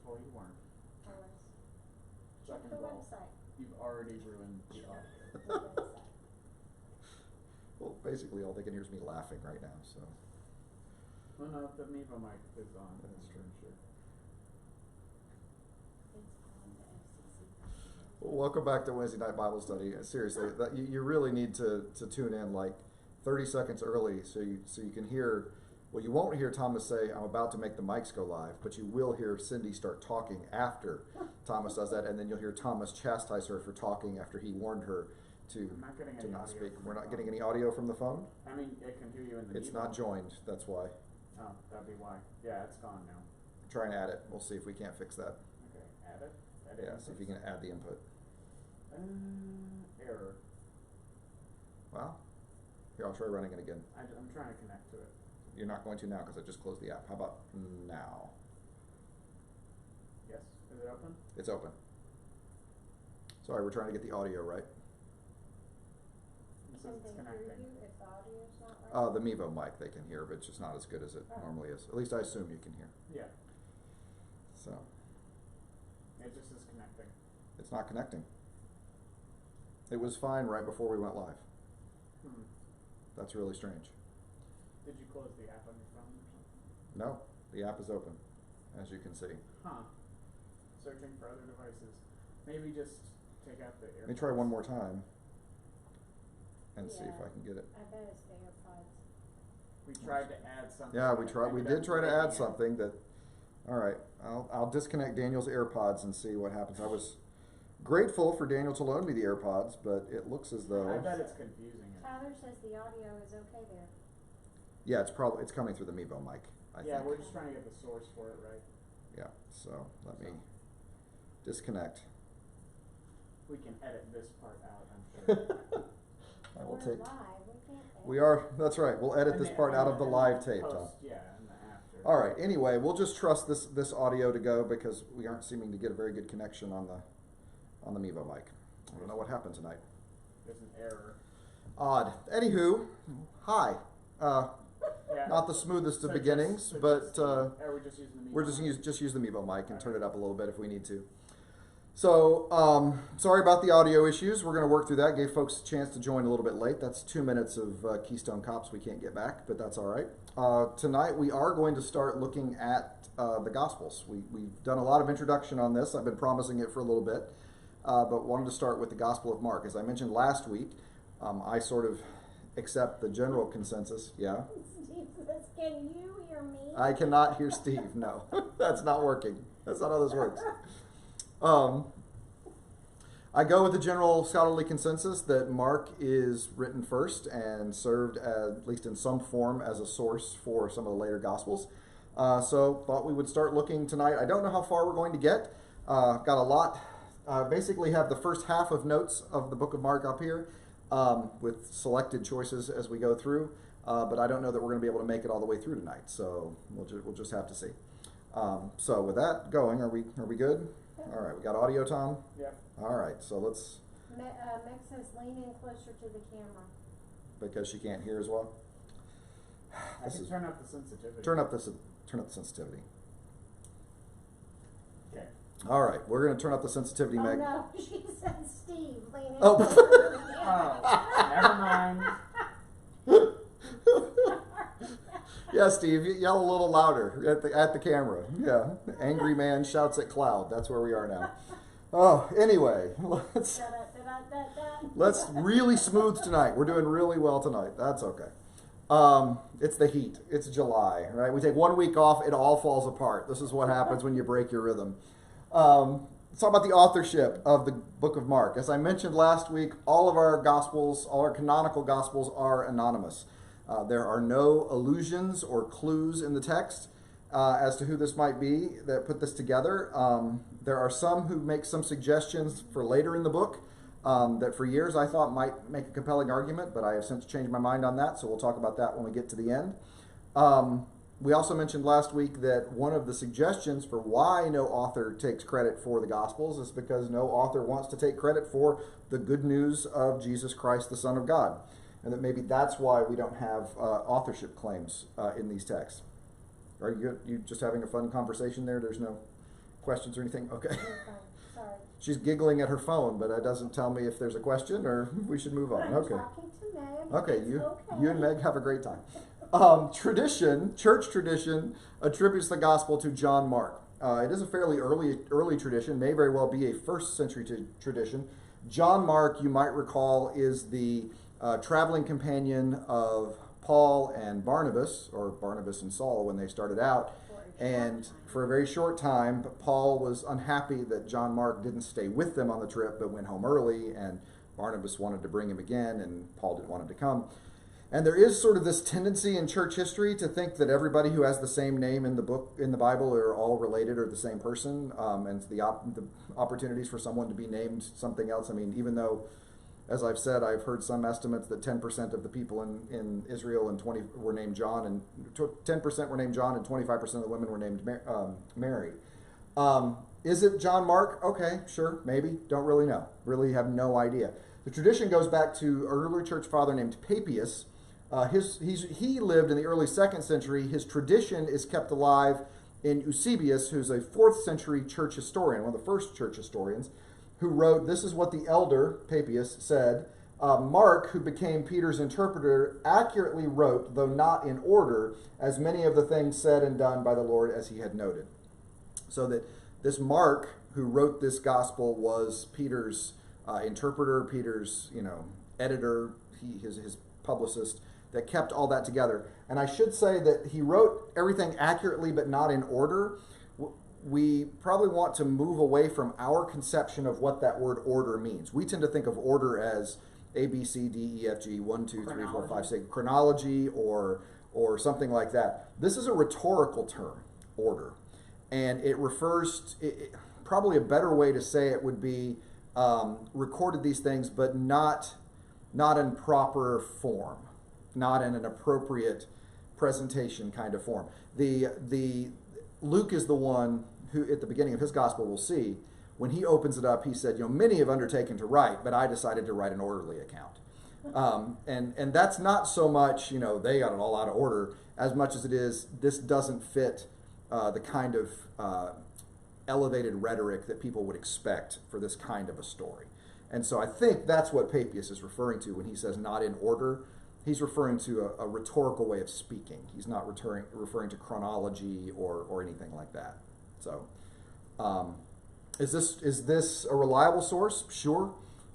all, you weren't. I was. Check Second the of all, website. you've already ruined the audio. The website. Well, basically all they can hear is me laughing right now, so. Well, no, the Mevo mic is on. That's true. Sure. It's on the FCC. Well, welcome back to Wednesday Night Bible Study. Seriously, you really need to tune in like 30 seconds early so you can hear. Well, you won't hear Thomas say, "I'm about to make the mics go live," but you will hear Cindy start talking after Thomas does that, and then you'll hear Thomas chastise her for talking after he warned her to I'm not getting any not audio speak. from We're the not phone. getting any audio from the phone. I mean, it can hear you in the It's Mevo. not joined. That's why. Oh, that'd be why. Yeah, it's gone now. Try and add it. We'll see if we can't fix that. Okay, add it. Edit Yeah, see if you can add the input. Error. Wow. Here, I'll try running it again. I'm trying to connect to it. You're not going to now because I just closed the app. How about now? Yes. Is it open? It's open. Sorry, we're trying to get the audio right. It says Can it's they hear connecting. you if the audio's not right? The Mevo mic they can hear, but it's just not as good as it normally is. At least I assume you can hear. Yeah. So, It just is connecting. it's not connecting. It was fine right before we went live. That's really strange. Did you close the app on your phone or something? No, the app is open, as you can see. Huh. Searching for other devices. Maybe just take out the AirPods. Let me try one more time and see if Yeah. I can get it. I bet it's the AirPods. We tried to add something. Yeah, and it we ended did up try to breaking add it. something that. All right, I'll disconnect Daniel's AirPods and see what happens. I was grateful for Daniel to loan me the AirPods, but it looks as I though. bet it's confusing it. Tyler says the audio is okay there. Yeah, it's coming through the Mevo mic. I Yeah, think. we're just trying to get the source for it right. Yeah, so let me disconnect. We can edit this part out, I'm sure. I will We're take. live. We can't edit. We are. That's right. We'll edit And this the- part out of the and live tape, Tom. post, yeah, and the after. All right. Anyway, we'll just trust this audio to go because we aren't seeming to get a very good connection on the Mevo mic. I don't know what happened tonight. There's an error. Odd. Anywho, hi. Yeah. Not the smoothest of So beginnings, just- but are we just using the we're just Mevo? use the Mevo mic and turn it up a little bit if we need to. So, sorry about the audio issues. We're going to work through that. Gave folks a chance to join a little bit late. That's 2 minutes of Keystone Cops we can't get back, but that's all right. Tonight we are going to start looking at the Gospels. We've done a lot of introduction on this. I've been promising it for a little bit, but wanted to start with the Gospel of Mark. As I mentioned last week, I sort of accept the general consensus. Yeah? Steve says, can you hear me? I cannot hear Steve. No, that's not working. That's not how this works. I go with the general scholarly consensus that Mark is written first and served, at least in some form, as a source for some of the later Gospels. So thought we would start looking tonight. I don't know how far we're going to get. Got a lot. Basically have the first half of notes of the book of Mark up here with selected choices as we go through. But I don't know that we're going to be able to make it all the way through tonight. So we'll just have to see. So with that going, are we good? All right, we got audio, Tom? Yep. All right, so let's, Meg says, lean in closer to the camera. because she can't hear as well. I can turn up the sensitivity. Turn up the sensitivity. Okay. All right, we're going to turn up the sensitivity, Oh Meg. no, she said Steve, lean in Oh. closer to the camera. Oh, never mind. Yeah, Steve, you yell a little louder at the camera. Yeah, angry man shouts at cloud. That's where we are now. Oh, anyway, let's really smooth tonight. We're doing really well tonight. That's okay. It's the heat. It's July, right? We take 1 week off, it all falls apart. This is what happens when you break your rhythm. Let's talk about the authorship of the book of Mark. As I mentioned last week, all of our Gospels, all our canonical Gospels are anonymous. There are no allusions or clues in the text as to who this might be that put this together. There are some who make some suggestions for later in the book that for years I thought might make a compelling argument, but I have since changed my mind on that, so we'll talk about that when we get to the end. We also mentioned last week that one of the suggestions for why no author takes credit for the Gospels is because no author wants to take credit for the good news of Jesus Christ, the Son of God. And that maybe that's why we don't have authorship claims in these texts. Are you just having a fun conversation there? There's no questions or anything? Okay. You're fine. Sorry. She's giggling at her phone, but that doesn't tell me if there's a question or we should move on. I'm Okay. talking to Meg. Okay, It's you and Meg have a great time. Church tradition attributes the gospel to John Mark. It is a fairly early tradition, may very well be a first century tradition. John Mark, you might recall, is the traveling companion of Paul and Barnabas, or Barnabas and Saul when they started out. And for a very short time, but Paul was unhappy that John Mark didn't stay with them on the trip but went home early, and Barnabas wanted to bring him again, and Paul didn't want him to come. And there is sort of this tendency in church history to think that everybody who has the same name in the Bible are all related or the same person, and the opportunities for someone to be named something else. I mean, even though, as I've said, I've heard some estimates that 10% of the people in Israel and 20 were named John, and 10% were named John, and 25% of the women were named Mary. Is it John Mark? Okay, sure, maybe. Don't really know. Really have no idea. The tradition goes back to an early church father named Papias. He lived in the early 2nd century. His tradition is kept alive in Eusebius, who's a 4th century church historian, one of the first church historians, who wrote, this is what the elder, Papias, said. Mark, who became Peter's interpreter, accurately wrote, though not in order, as many of the things said and done by the Lord as he had noted. So that this Mark, who wrote this gospel, was Peter's interpreter, Peter's editor, his publicist, that kept all that together. And I should say that he wrote everything accurately but not in order. We probably want to move away from our conception of what that word order means. We tend to think of order as A, B, C, D, E, F, G, 1, 2, 3, 4, 5, 6, chronology or something like that. This is a rhetorical term, order. And it refers, probably a better way to say it would be recorded these things, but not in proper form, not in an appropriate presentation kind of form. The Luke is the one who, at the beginning of his gospel, we'll see, when he opens it up, he said, many have undertaken to write, but I decided to write an orderly account. And that's not so much, they got it all out of order, as much as it is, this doesn't fit the kind of elevated rhetoric that people would expect for this kind of a story. And so I think that's what Papias is referring to when he says not in order. He's referring to a rhetorical way of speaking. He's not referring to chronology or anything like that. So, is this a reliable source? Sure.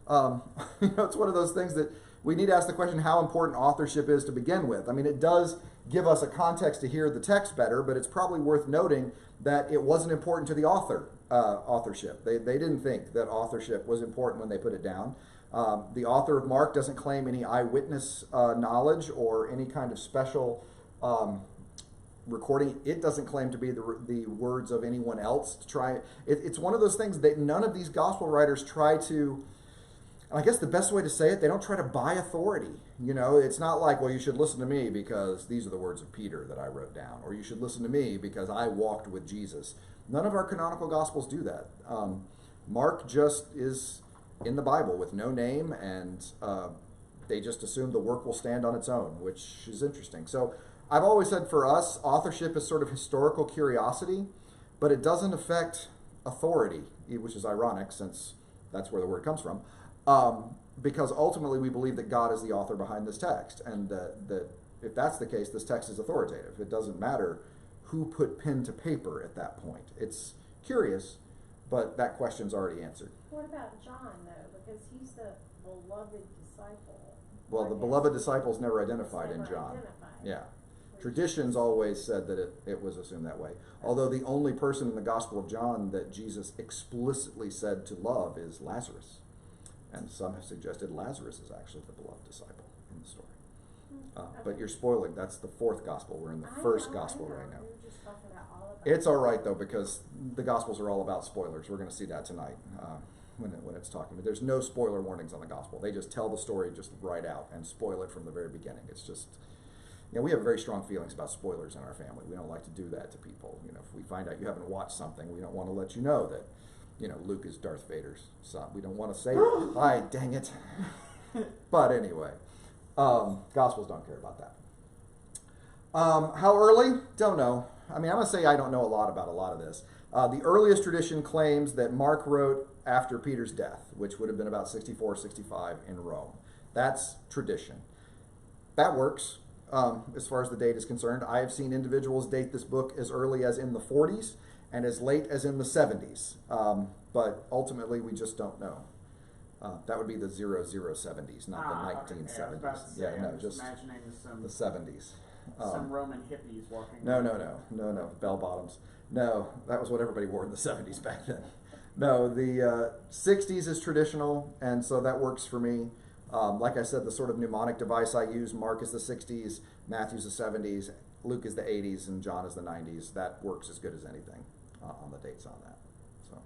It's one of those things that we need to ask the question how important authorship is to begin with. I mean, it does give us a context to hear the text better, but it's probably worth noting that it wasn't important to the authorship. They didn't think that authorship was important when they put it down. The author of Mark doesn't claim any eyewitness knowledge or any kind of special recording. It doesn't claim to be the words of anyone else. It's one of those things that none of these gospel writers try to, and I guess the best way to say it, they don't try to buy authority. It's not like, well, you should listen to me because these are the words of Peter that I wrote down, or you should listen to me because I walked with Jesus. None of our canonical gospels do that. Mark just is in the Bible with no name, and they just assume the work will stand on its own, which is interesting. So I've always said for us, authorship is sort of historical curiosity, but it doesn't affect authority, which is ironic since that's where the word comes from, because ultimately we believe that God is the author behind this text, and that if that's the case, this text is authoritative. It doesn't matter who put pen to paper at that point. It's curious, but that question's already answered. What about John, though? Because he's the beloved disciple. Well, the beloved disciple's never identified in Never John. identified. Yeah. Traditions always said that it was assumed that way. Although the only person in the Gospel of John that Jesus explicitly said to love is Lazarus. And some have suggested Lazarus is actually the beloved disciple in the story. But you're spoiling. That's the 4th Gospel. We're in the first Gospel right now. We were just talking about all of It's all right, though, because the Gospels are all about spoilers. We're going to see that tonight when it's talking. But there's no spoiler warnings on the Gospel. They just tell the story just right out and spoil it from the very beginning. It's just, we have very strong feelings about spoilers in our family. We don't like to do that to people. If we find out you haven't watched something, we don't want to let you know that, Luke is Darth Vader's son. We don't want to say, dang it. But anyway, Gospels don't care about that. How early? Don't know. I mean, I'm going to say I don't know a lot about a lot of this. The earliest tradition claims that Mark wrote after Peter's death, which would have been about 64, 65 in Rome. That's tradition. That works as far as the date is concerned. I have seen individuals date this book as early as in the 40s and as late as in the 70s. But ultimately, we just don't know. That would be the 0070s, not the 1970s. Okay. I was about to say, Yeah, no, I'm just imagining some the 70s. some Roman hippies walking. No, bell bottoms. No, that was what everybody wore in the 70s back then. No, the 60s is traditional, and so that works for me. Like I said, the sort of mnemonic device I use, Mark is the 60s, Matthew's the 70s, Luke is the 80s, and John is the 90s. That works as good as anything on the dates on that. So,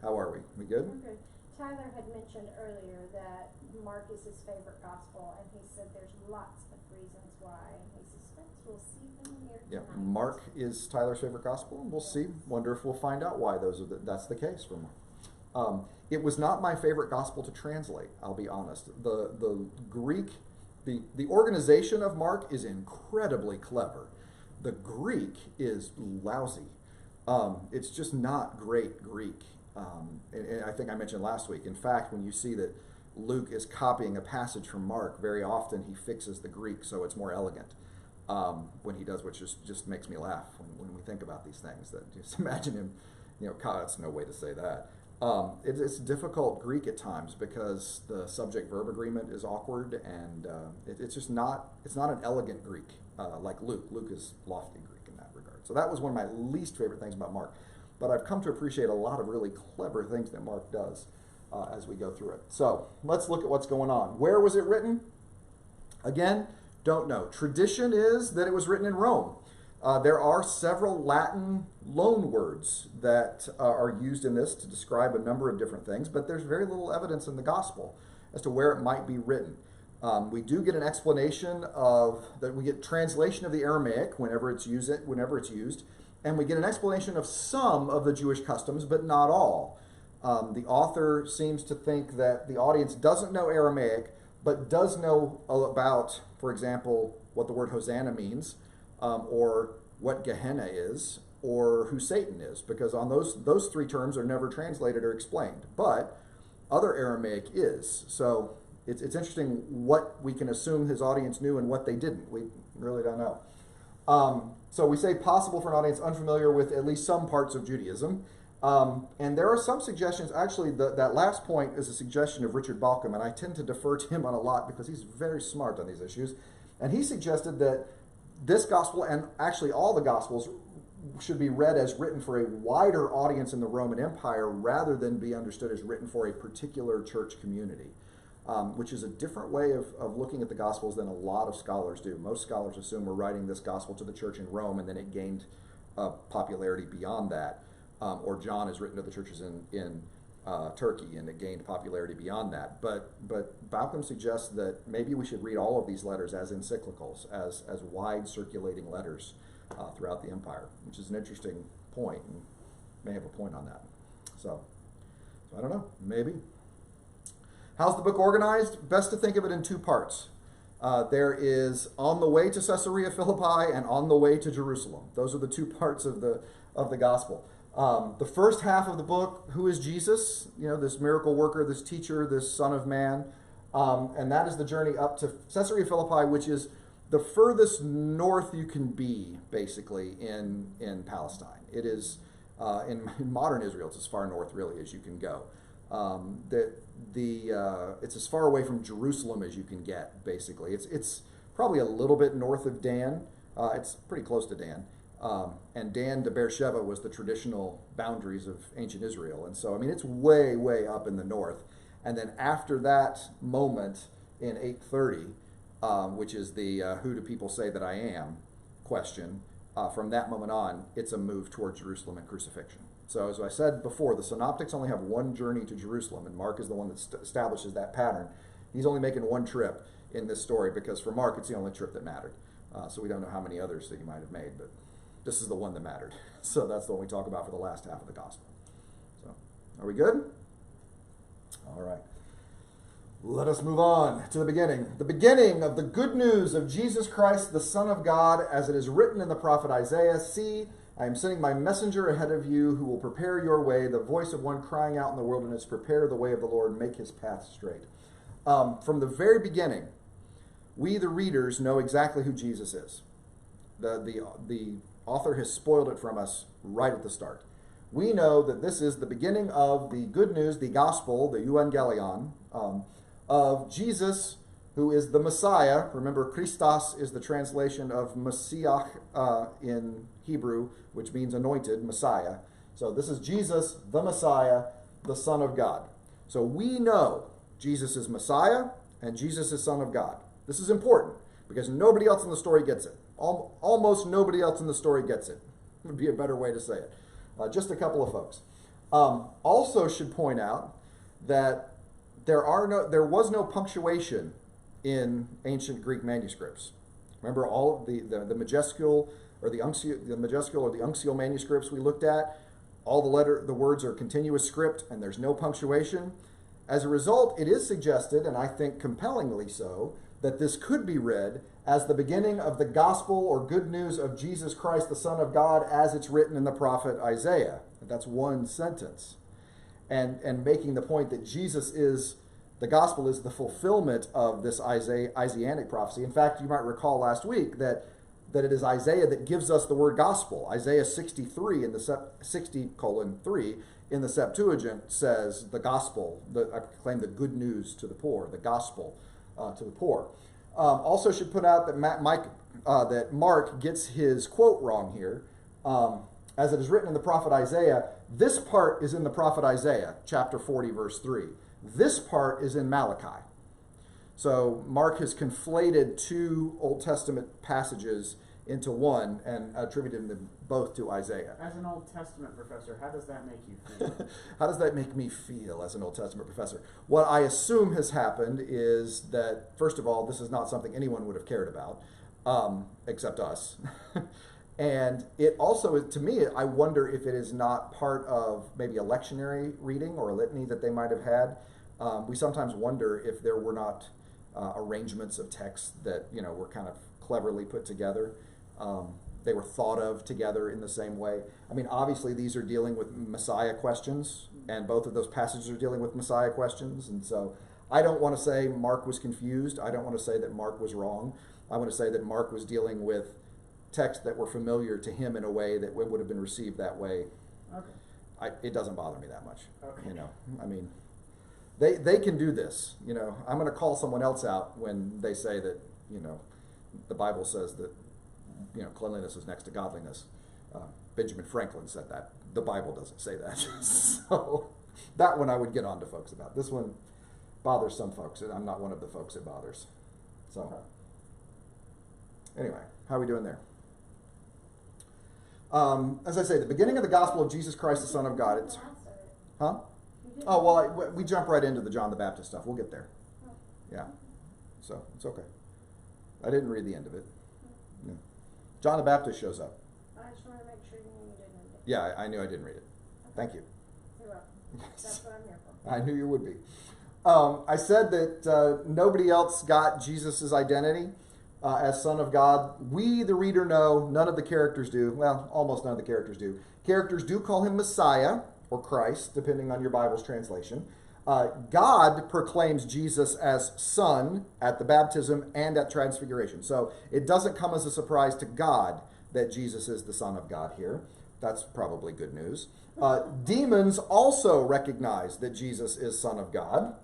how are we? We good? Okay. Tyler had mentioned earlier that Mark is his favorite gospel, and he said there's lots of reasons why, and he suspects we'll see them here Yeah, tonight. Mark is Tyler's favorite gospel, and we'll see. Wonder if we'll find out why that's the case for Mark. It was not my favorite gospel to translate, I'll be honest. The Greek, the organization of Mark is incredibly clever. The Greek is lousy. It's just not great Greek. And I think I mentioned last week, in fact, when you see that Luke is copying a passage from Mark, very often he fixes the Greek so it's more elegant when he does, which just makes me laugh when we think about these things. That just imagine him, God, that's no way to say that. It's difficult Greek at times because the subject-verb agreement is awkward, and it's not an elegant Greek like Luke. Luke is lofty Greek in that regard. So that was one of my least favorite things about Mark. But I've come to appreciate a lot of really clever things that Mark does as we go through it. So let's look at what's going on. Where was it written? Again, don't know. Tradition is that it was written in Rome. There are several Latin loan words that are used in this to describe a number of different things, but there's very little evidence in the gospel as to where it might be written. We do get an explanation that we get translation of the Aramaic whenever it's used, and we get an explanation of some of the Jewish customs, but not all. The author seems to think that the audience doesn't know Aramaic, but does know about, for example, what the word Hosanna means, or what Gehenna is, or who Satan is, because on those three terms are never translated or explained. But other Aramaic is. So it's interesting what we can assume his audience knew and what they didn't. We really don't know. So we say possible for an audience unfamiliar with at least some parts of Judaism. And there are some suggestions. Actually, that last point is a suggestion of Richard Balcom, and I tend to defer to him on a lot because he's very smart on these issues. And he suggested that this gospel, and actually all the gospels, should be read as written for a wider audience in the Roman Empire rather than be understood as written for a particular church community, which is a different way of looking at the Gospels than a lot of scholars do. Most scholars assume we're writing this gospel to the church in Rome, and then it gained popularity beyond that. Or John is written to the churches in Turkey, and it gained popularity beyond that. But Balcom suggests that maybe we should read all of these letters as encyclicals, as wide circulating letters throughout the empire, which is an interesting point, and may have a point on that. So I don't know, maybe. How's the book organized? Best to think of it in two parts. There is on the way to Caesarea Philippi and on the way to Jerusalem. Those are the two parts of the gospel. The first half of the book, who is Jesus? This miracle worker, this teacher, this Son of Man. And that is the journey up to Caesarea Philippi, which is the furthest north you can be, basically, in Palestine. It is, in modern Israel, it's as far north, really, as you can go. It's as far away from Jerusalem as you can get, basically. It's probably a little bit north of Dan. It's pretty close to Dan. And Dan to Beersheba was the traditional boundaries of ancient Israel. And so, it's way, way up in the north. And then after that moment in 830, which is the who do people say that I am question, from that moment on, it's a move toward Jerusalem and crucifixion. So as I said before, the synoptics only have one journey to Jerusalem, and Mark is the one that establishes that pattern. He's only making one trip in this story because for Mark, it's the only trip that mattered. So we don't know how many others that he might have made, but this is the one that mattered. So that's the one we talk about for the last half of the gospel. So are we good? All right. Let us move on to the beginning. The beginning of the good news of Jesus Christ, the Son of God, as it is written in the prophet Isaiah. See, I am sending my messenger ahead of you who will prepare your way, the voice of one crying out in the wilderness, prepare the way of the Lord, make his path straight. From the very beginning, we, the readers, know exactly who Jesus is. The author has spoiled it from us right at the start. We know that this is the beginning of the good news, the gospel, the euangelion, of Jesus, who is the Messiah. Remember, Christos is the translation of Messiah in Hebrew, which means anointed, Messiah. So this is Jesus, the Messiah, the Son of God. So we know Jesus is Messiah and Jesus is Son of God. This is important because nobody else in the story gets it. Almost nobody else in the story gets it. Would be a better way to say it. Just a couple of folks. Also should point out that there was no punctuation in ancient Greek manuscripts. Remember all of the Majescule or the Uncial manuscripts we looked at. All the words are continuous script and there's no punctuation. As a result, it is suggested, and I think compellingly so, that this could be read as the beginning of the gospel or good news of Jesus Christ, the Son of God, as it's written in the prophet Isaiah. That's one sentence. And making the point that the gospel is the fulfillment of this Isaianic prophecy. In fact, you might recall last week that it is Isaiah that gives us the word gospel. Isaiah 63 in the 60:3 in the Septuagint says the gospel, I proclaim the good news to the poor, the gospel to the poor. Also should put out that Mark gets his quote wrong here. As it is written in the prophet Isaiah, this part is in the prophet Isaiah, chapter 40, verse 3. This part is in Malachi. So Mark has conflated two Old Testament passages into one and attributed them both to Isaiah. As an Old Testament professor, how does that make you feel? How does that make me feel as an Old Testament professor? What I assume has happened is that, first of all, this is not something anyone would have cared about, except us. And it also, to me, I wonder if it is not part of maybe a lectionary reading or a litany that they might have had. We sometimes wonder if there were not arrangements of texts that were kind of cleverly put together. They were thought of together in the same way. I mean, obviously, these are dealing with Messiah questions, and both of those passages are dealing with Messiah questions. And so I don't want to say Mark was confused. I don't want to say that Mark was wrong. I want to say that Mark was dealing with texts that were familiar to him in a way that would have been received that way. Okay. It doesn't bother me that much. Okay. I mean, they can do this. I'm going to call someone else out when they say that, the Bible says that, cleanliness is next to godliness. Benjamin Franklin said that. The Bible doesn't say that. So that one I would get on to folks about. This one bothers some folks, and I'm not one of the folks it bothers. So anyway, how are we doing there? As I say, the beginning of the gospel of Jesus Christ, the Son of God. It's, huh? Oh, well, we jump right into the John the Baptist stuff. We'll get there. Yeah. So it's okay. I didn't read the end of it. No. John the Baptist shows up. I just want to make sure you knew you didn't read it. Yeah, I knew I didn't read it. Thank you. You're welcome. That's what I'm here for. I knew you would be. I said that nobody else got Jesus' identity as Son of God. We, the reader, know. None of the characters do. Well, almost none of the characters do. Characters do call him Messiah or Christ, depending on your Bible's translation. God proclaims Jesus as Son at the baptism and at transfiguration. So it doesn't come as a surprise to God that Jesus is the Son of God here. That's probably good news. Demons also recognize that Jesus is Son of God.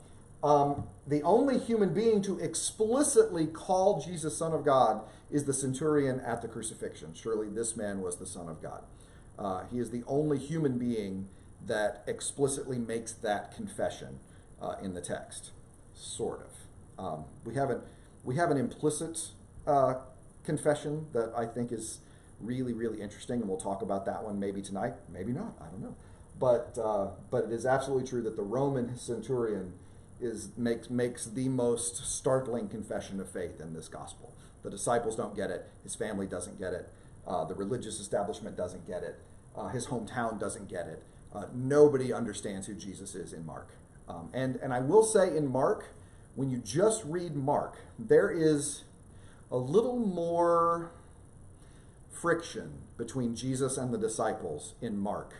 The only human being to explicitly call Jesus Son of God is the centurion at the crucifixion. Surely this man was the Son of God. He is the only human being that explicitly makes that confession in the text, sort of. We have an implicit confession that I think is really, really interesting, and we'll talk about that one maybe tonight, maybe not, I don't know. But it is absolutely true that the Roman centurion makes the most startling confession of faith in this gospel. The disciples don't get it. His family doesn't get it. The religious establishment doesn't get it. His hometown doesn't get it. Nobody understands who Jesus is in Mark. And I will say in Mark, when you just read Mark, there is a little more friction between Jesus and the disciples in Mark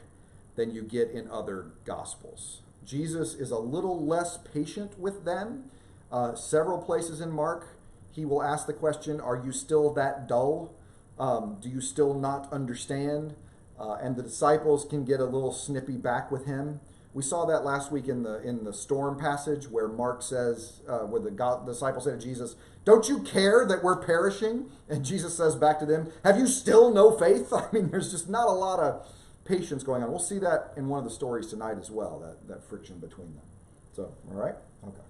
than you get in other Gospels. Jesus is a little less patient with them. Several places in Mark, he will ask the question, are you still that dull? Do you still not understand? And the disciples can get a little snippy back with him. We saw that last week in the storm passage where Mark says, where the disciples say to Jesus, don't you care that we're perishing? And Jesus says back to them, have you still no faith? I mean, there's just not a lot of patience going on. We'll see that in one of the stories tonight as well, that friction between them. So, all right? Okay.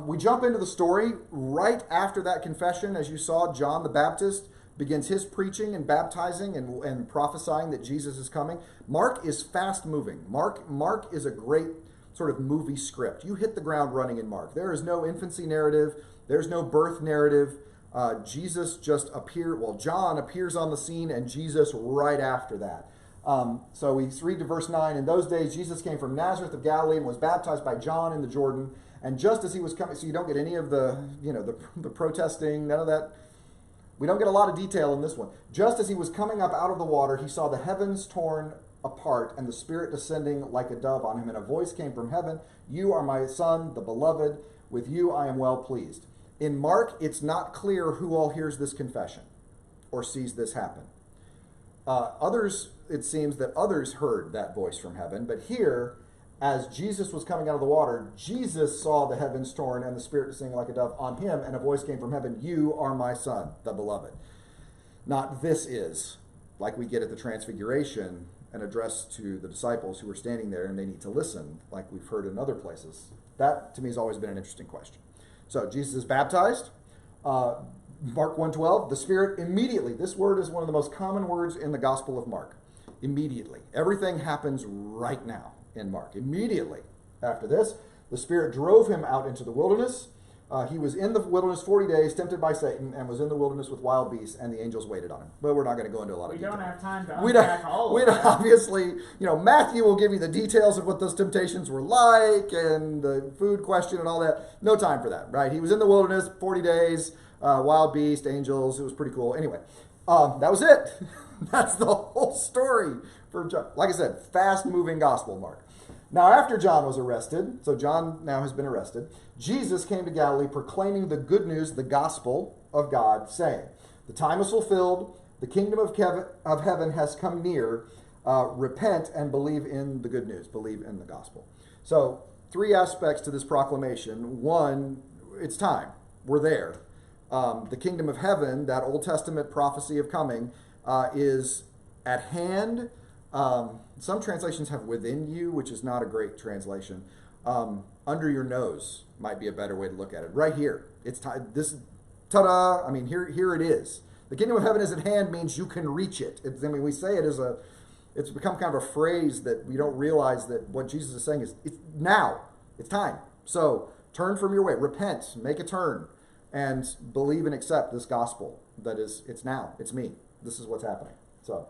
We jump into the story right after that confession. As you saw, John the Baptist begins his preaching and baptizing and prophesying that Jesus is coming. Mark is fast moving. Mark is a great sort of movie script. You hit the ground running in Mark. There is no infancy narrative. There's no birth narrative. Jesus just John appears on the scene and Jesus right after that. So we read to verse 9. In those days, Jesus came from Nazareth of Galilee and was baptized by John in the Jordan. And just as he was coming, so you don't get any of the protesting, none of that. We don't get a lot of detail in this one. Just as he was coming up out of the water, he saw the heavens torn apart and the Spirit descending like a dove on him. And a voice came from heaven, you are my Son, the beloved. With you I am well pleased. In Mark, it's not clear who all hears this confession or sees this happen. It seems that others heard that voice from heaven. But here, as Jesus was coming out of the water, Jesus saw the heavens torn and the Spirit descending like a dove on him, and a voice came from heaven, you are my Son, the beloved. Not this is, like we get at the Transfiguration, an address to the disciples who are standing there and they need to listen, like we've heard in other places. That, to me, has always been an interesting question. So, Jesus is baptized. Mark 1:12, the Spirit immediately, this word is one of the most common words in the Gospel of Mark. Immediately. Everything happens right now in Mark. Immediately after this, the Spirit drove him out into the wilderness. He was in the wilderness 40 days, tempted by Satan, and was in the wilderness with wild beasts, and the angels waited on him. But we're not going to go into a lot of detail. We don't have time to unpack all of that. Obviously, Matthew will give you the details of what those temptations were like, and the food question and all that. No time for that, right? He was in the wilderness 40 days, wild beasts, angels. It was pretty cool. Anyway, that was it. That's the whole story for John. Like I said, fast-moving gospel, Mark. Now, after John was arrested, so John now has been arrested, Jesus came to Galilee proclaiming the good news, the gospel of God, saying, the time is fulfilled, the kingdom of heaven has come near, repent and believe in the good news, believe in the gospel. So, three aspects to this proclamation. One, it's time. We're there. The kingdom of heaven, that Old Testament prophecy of coming, is at hand. Some translations have within you, which is not a great translation. Under your nose might be a better way to look at it. Right here. It's ta-da! I mean, here it is. The kingdom of heaven is at hand means you can reach it. We say it as it's become kind of a phrase that we don't realize that what Jesus is saying is, it's now. It's time. So, turn from your way. Repent. Make a turn. And believe and accept this gospel. That is, it's now. It's me. This is what's happening. So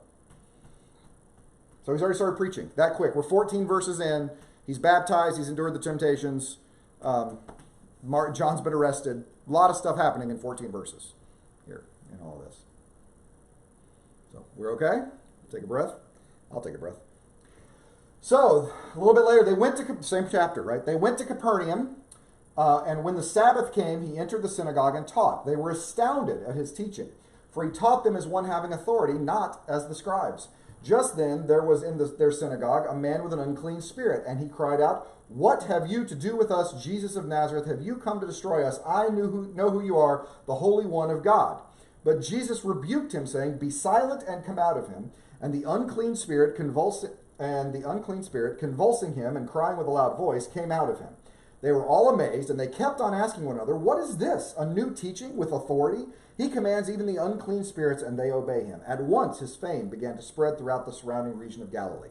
he's already started preaching that quick. We're 14 verses in. He's baptized. He's endured the temptations. John's been arrested. A lot of stuff happening in 14 verses here in all of this. So we're okay? Take a breath. I'll take a breath. So a little bit later, they went to, same chapter, right? They went to Capernaum. And when the Sabbath came, he entered the synagogue and taught. They were astounded at his teaching, for he taught them as one having authority, not as the scribes. Just then there was in their synagogue a man with an unclean spirit, and he cried out, what have you to do with us, Jesus of Nazareth? Have you come to destroy us? I know who you are, the Holy One of God. But Jesus rebuked him, saying, be silent and come out of him. And the unclean spirit convulsing him and crying with a loud voice came out of him. They were all amazed, and they kept on asking one another, what is this? A new teaching with authority? He commands even the unclean spirits, and they obey him. At once his fame began to spread throughout the surrounding region of Galilee.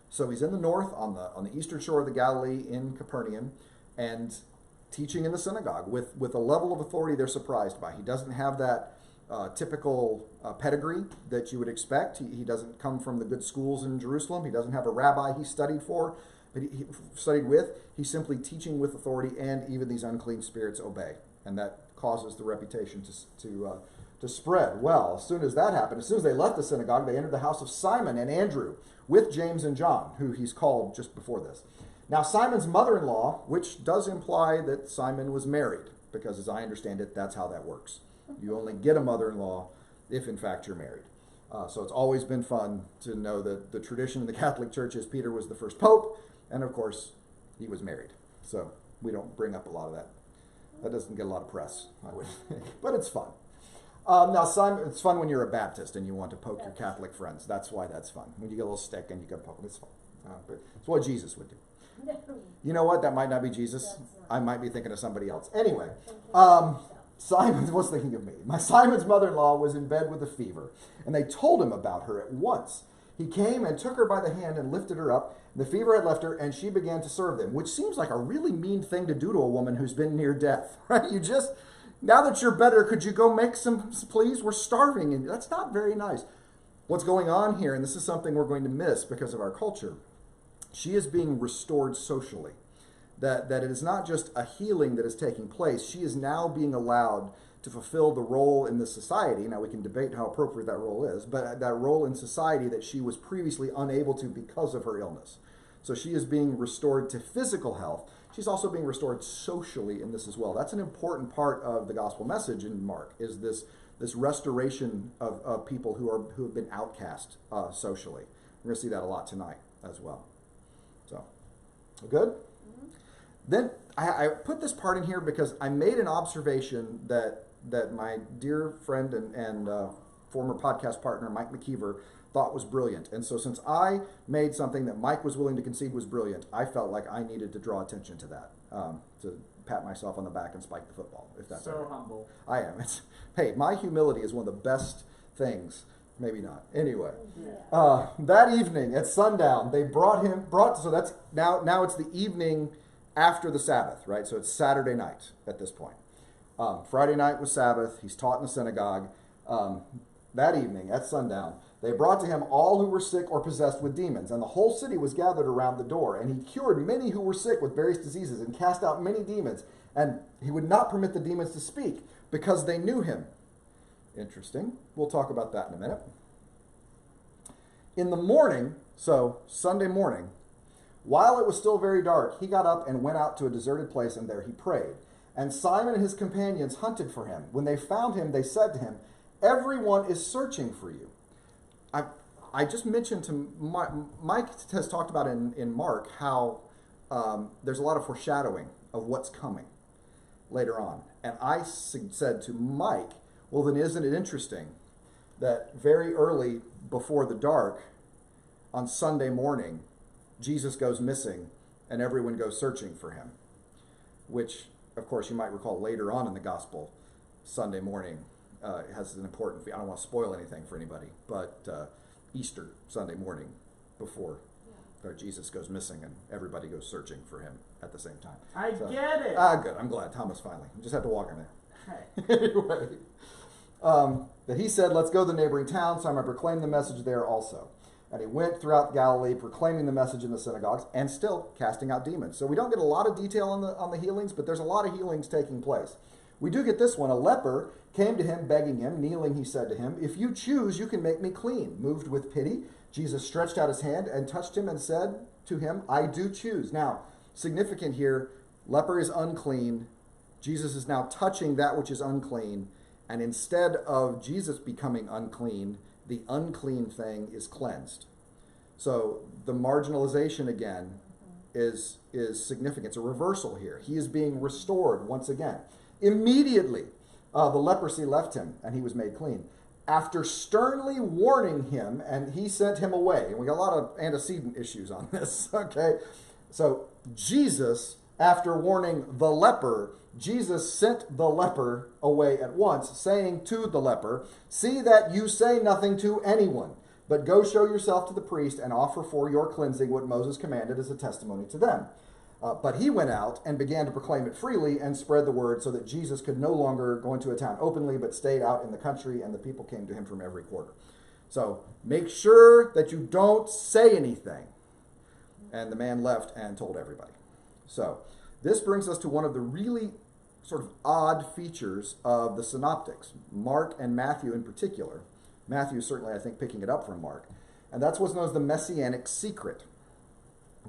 So he's in the north, on the eastern shore of the Galilee in Capernaum, and teaching in the synagogue with a level of authority they're surprised by. He doesn't have that typical pedigree that you would expect. He doesn't come from the good schools in Jerusalem. He doesn't have a rabbi he studied for. But he studied with, he's simply teaching with authority, and even these unclean spirits obey. And that causes the reputation to spread. Well, as soon as that happened, as soon as they left the synagogue, they entered the house of Simon and Andrew with James and John, who he's called just before this. Now, Simon's mother-in-law, which does imply that Simon was married, because as I understand it, that's how that works. You only get a mother-in-law if, in fact, you're married. So it's always been fun to know that the tradition in the Catholic Church is Peter was the first pope, and of course, he was married. So we don't bring up a lot of that. That doesn't get a lot of press, I would think, but it's fun. Now, Simon, it's fun when you're a Baptist and you want to poke your Catholic friends. That's why that's fun. When you get a little stick and you go poke, it's fun. But it's what Jesus would do. You know what? That might not be Jesus. I might be thinking of somebody else. Anyway, Simon was thinking of me. Simon's mother-in-law was in bed with a fever, and they told him about her at once. He came and took her by the hand and lifted her up. The fever had left her, and she began to serve them, which seems like a really mean thing to do to a woman who's been near death, right? You just, now that you're better, could you go make some, please? We're starving, and that's not very nice. What's going on here, and this is something we're going to miss because of our culture, she is being restored socially. That it is not just a healing that is taking place. She is now being allowed to fulfill the role in the society. Now, we can debate how appropriate that role is, but that role in society that she was previously unable to because of her illness. So she is being restored to physical health. She's also being restored socially in this as well. That's an important part of the gospel message in Mark, is this restoration of people who have been outcast socially. We're going to see that a lot tonight as well. So, good? Then I put this part in here because I made an observation that my dear friend and former podcast partner, Mike McKeever, thought was brilliant. And so since I made something that Mike was willing to concede was brilliant, I felt like I needed to draw attention to that, to pat myself on the back and spike the football, if that's so okay. humble. I am. Hey, my humility is one of the best things. Maybe not. Anyway, that evening at sundown, they so that's now it's the evening after the Sabbath, right? So it's Saturday night at this point. Friday night was Sabbath. He's taught in the synagogue. That evening at sundown, they brought to him all who were sick or possessed with demons, and the whole city was gathered around the door, and he cured many who were sick with various diseases and cast out many demons, and he would not permit the demons to speak because they knew him. Interesting. We'll talk about that in a minute. In the morning, so Sunday morning, while it was still very dark, he got up and went out to a deserted place, and there he prayed. And Simon and his companions hunted for him. When they found him, they said to him, "Everyone is searching for you." I just mentioned to Mike has talked about in Mark how there's a lot of foreshadowing of what's coming later on. And I said to Mike, well, then isn't it interesting that very early before the dark on Sunday morning, Jesus goes missing and everyone goes searching for him, which, of course, you might recall later on in the gospel, Sunday morning has an important, I don't want to spoil anything for anybody, but Easter Sunday morning before Jesus goes missing and everybody goes searching for him at the same time. I get it. Good. I'm glad. Thomas finally. You just had to walk in there. Hey. Anyway, that he said, "Let's go to the neighboring town, so I might proclaim the message there also." And he went throughout Galilee, proclaiming the message in the synagogues, and still casting out demons. So we don't get a lot of detail on the healings, but there's a lot of healings taking place. We do get this one. A leper came to him, begging him. Kneeling, he said to him, "If you choose, you can make me clean." Moved with pity, Jesus stretched out his hand and touched him and said to him, "I do choose." Now, significant here, leper is unclean. Jesus is now touching that which is unclean. And instead of Jesus becoming unclean, the unclean thing is cleansed. So the marginalization again is significant. It's a reversal here. He is being restored once again. Immediately, the leprosy left him and he was made clean. After sternly warning him, and he sent him away. And we got a lot of antecedent issues on this, okay? So Jesus, after warning the leper, Jesus sent the leper away at once, saying to the leper, "See that you say nothing to anyone, but go show yourself to the priest and offer for your cleansing what Moses commanded as a testimony to them." But he went out and began to proclaim it freely and spread the word, so that Jesus could no longer go into a town openly, but stayed out in the country, and the people came to him from every quarter. So make sure that you don't say anything. And the man left and told everybody. So this brings us to one of the really sort of odd features of the synoptics, Mark and Matthew in particular. Matthew certainly, I think, picking it up from Mark. And that's what's known as the messianic secret.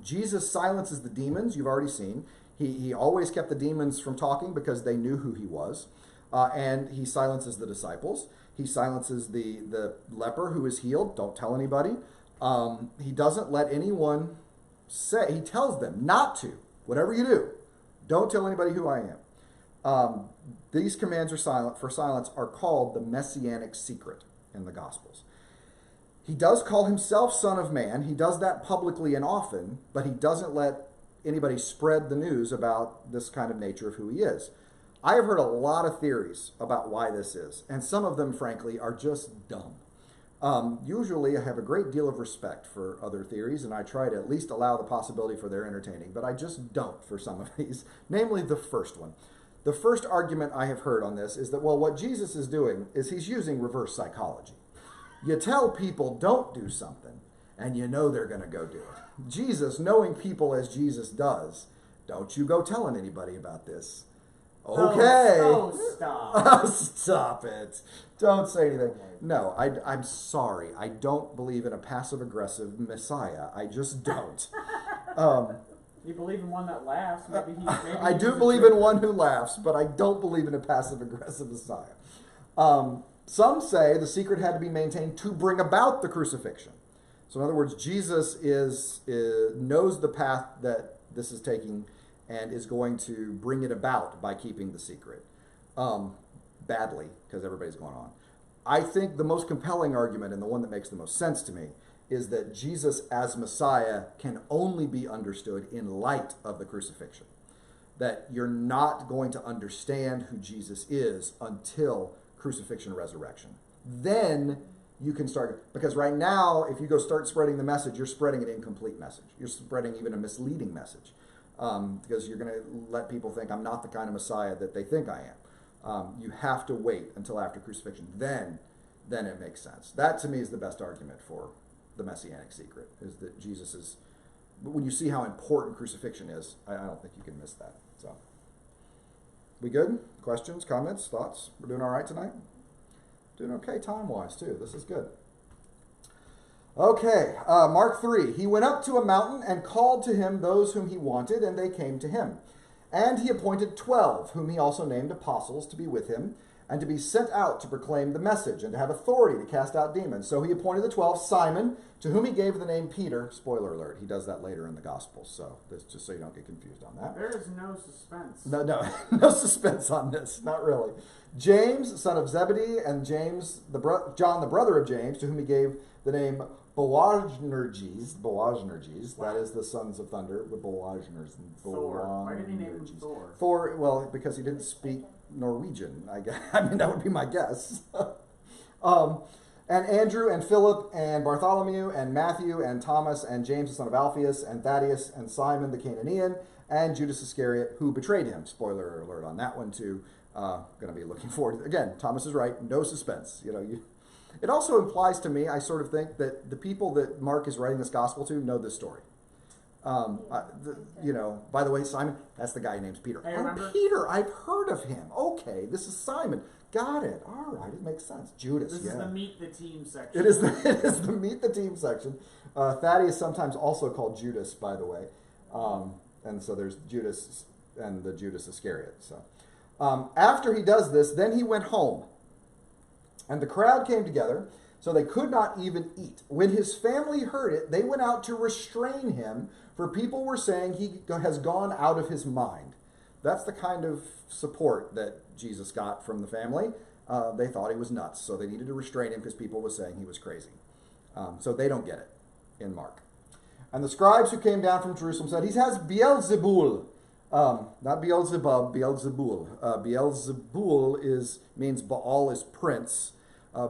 Jesus silences the demons, you've already seen. He always kept the demons from talking because they knew who he was. And he silences the disciples. He silences the leper who is healed. Don't tell anybody. He doesn't let anyone say, he tells them not to. Whatever you do, don't tell anybody who I am. These commands for silence are called the messianic secret in the Gospels. He does call himself Son of Man. He does that publicly and often, but he doesn't let anybody spread the news about this kind of nature of who he is. I have heard a lot of theories about why this is, and some of them, frankly, are just dumb. Usually I have a great deal of respect for other theories, and I try to at least allow the possibility for their entertaining, but I just don't for some of these, namely the first one. The first argument I have heard on this is that, well, what Jesus is doing is he's using reverse psychology. You tell people don't do something, and you know they're going to go do it. Jesus, knowing people as Jesus does, don't you go telling anybody about this. Okay. Oh, stop. Stop it. Don't say anything. No, I'm sorry. I don't believe in a passive-aggressive Messiah. I just don't. You believe in one that laughs. Maybe I do believe in one who laughs, but I don't believe in a passive-aggressive Messiah. Some say the secret had to be maintained to bring about the crucifixion. So in other words, Jesus knows the path that this is taking and is going to bring it about by keeping the secret. Badly, because everybody's going on. I think the most compelling argument, and the one that makes the most sense to me, is that Jesus as Messiah can only be understood in light of the crucifixion. That you're not going to understand who Jesus is until crucifixion, resurrection. Then you can start, because right now, if you go start spreading the message, you're spreading an incomplete message. You're spreading even a misleading message, because you're going to let people think I'm not the kind of Messiah that they think I am. You have to wait until after crucifixion. Then it makes sense. That to me is the best argument for the messianic secret, is that Jesus is, but when you see how important crucifixion is, I don't think you can miss that. So, we good? Questions, comments, thoughts? We're doing all right tonight? Doing okay time-wise, too. This is good. Okay, Mark 3. He went up to a mountain and called to him those whom he wanted, and they came to him. And he appointed 12, whom he also named apostles, to be with him, and to be sent out to proclaim the message, and to have authority to cast out demons. So he appointed the 12, Simon, to whom he gave the name Peter. Spoiler alert, he does that later in the Gospels, so this, just so you don't get confused on that. There is no suspense. No, no suspense on this, not really. James, son of Zebedee, and James, John, the brother of James, to whom he gave the name Boanerges, that is the sons of thunder, the Boanerges. Thor. Why did he name him Thor? Thor, well, because he didn't speak Norwegian, I guess. I mean, that would be my guess. And Andrew and Philip and Bartholomew and Matthew and Thomas and James the son of Alphaeus and Thaddeus and Simon the Canaanian and Judas Iscariot who betrayed him. Spoiler alert on that one too. Going to be looking forward. Again, Thomas is right. No suspense. It also implies to me, I sort of think, that the people that Mark is writing this gospel to know this story. By the way, Simon, that's the guy named Peter. Hey, remember? Peter, I've heard of him. Okay, this is Simon. Got it. All right, it makes sense. Judas, This is the meet the team section. It is the meet the team section. Thaddeus sometimes also called Judas, by the way. And so there's Judas and the Judas Iscariot. So after he does this, then he went home. And the crowd came together, so they could not even eat. When his family heard it, they went out to restrain him, for people were saying he has gone out of his mind. That's the kind of support that Jesus got from the family. They thought he was nuts, so they needed to restrain him because people were saying he was crazy. So they don't get it in Mark. And the scribes who came down from Jerusalem said, he has Beelzebul. Not Beelzebub, Beelzebul. Beelzebul means Baal is prince.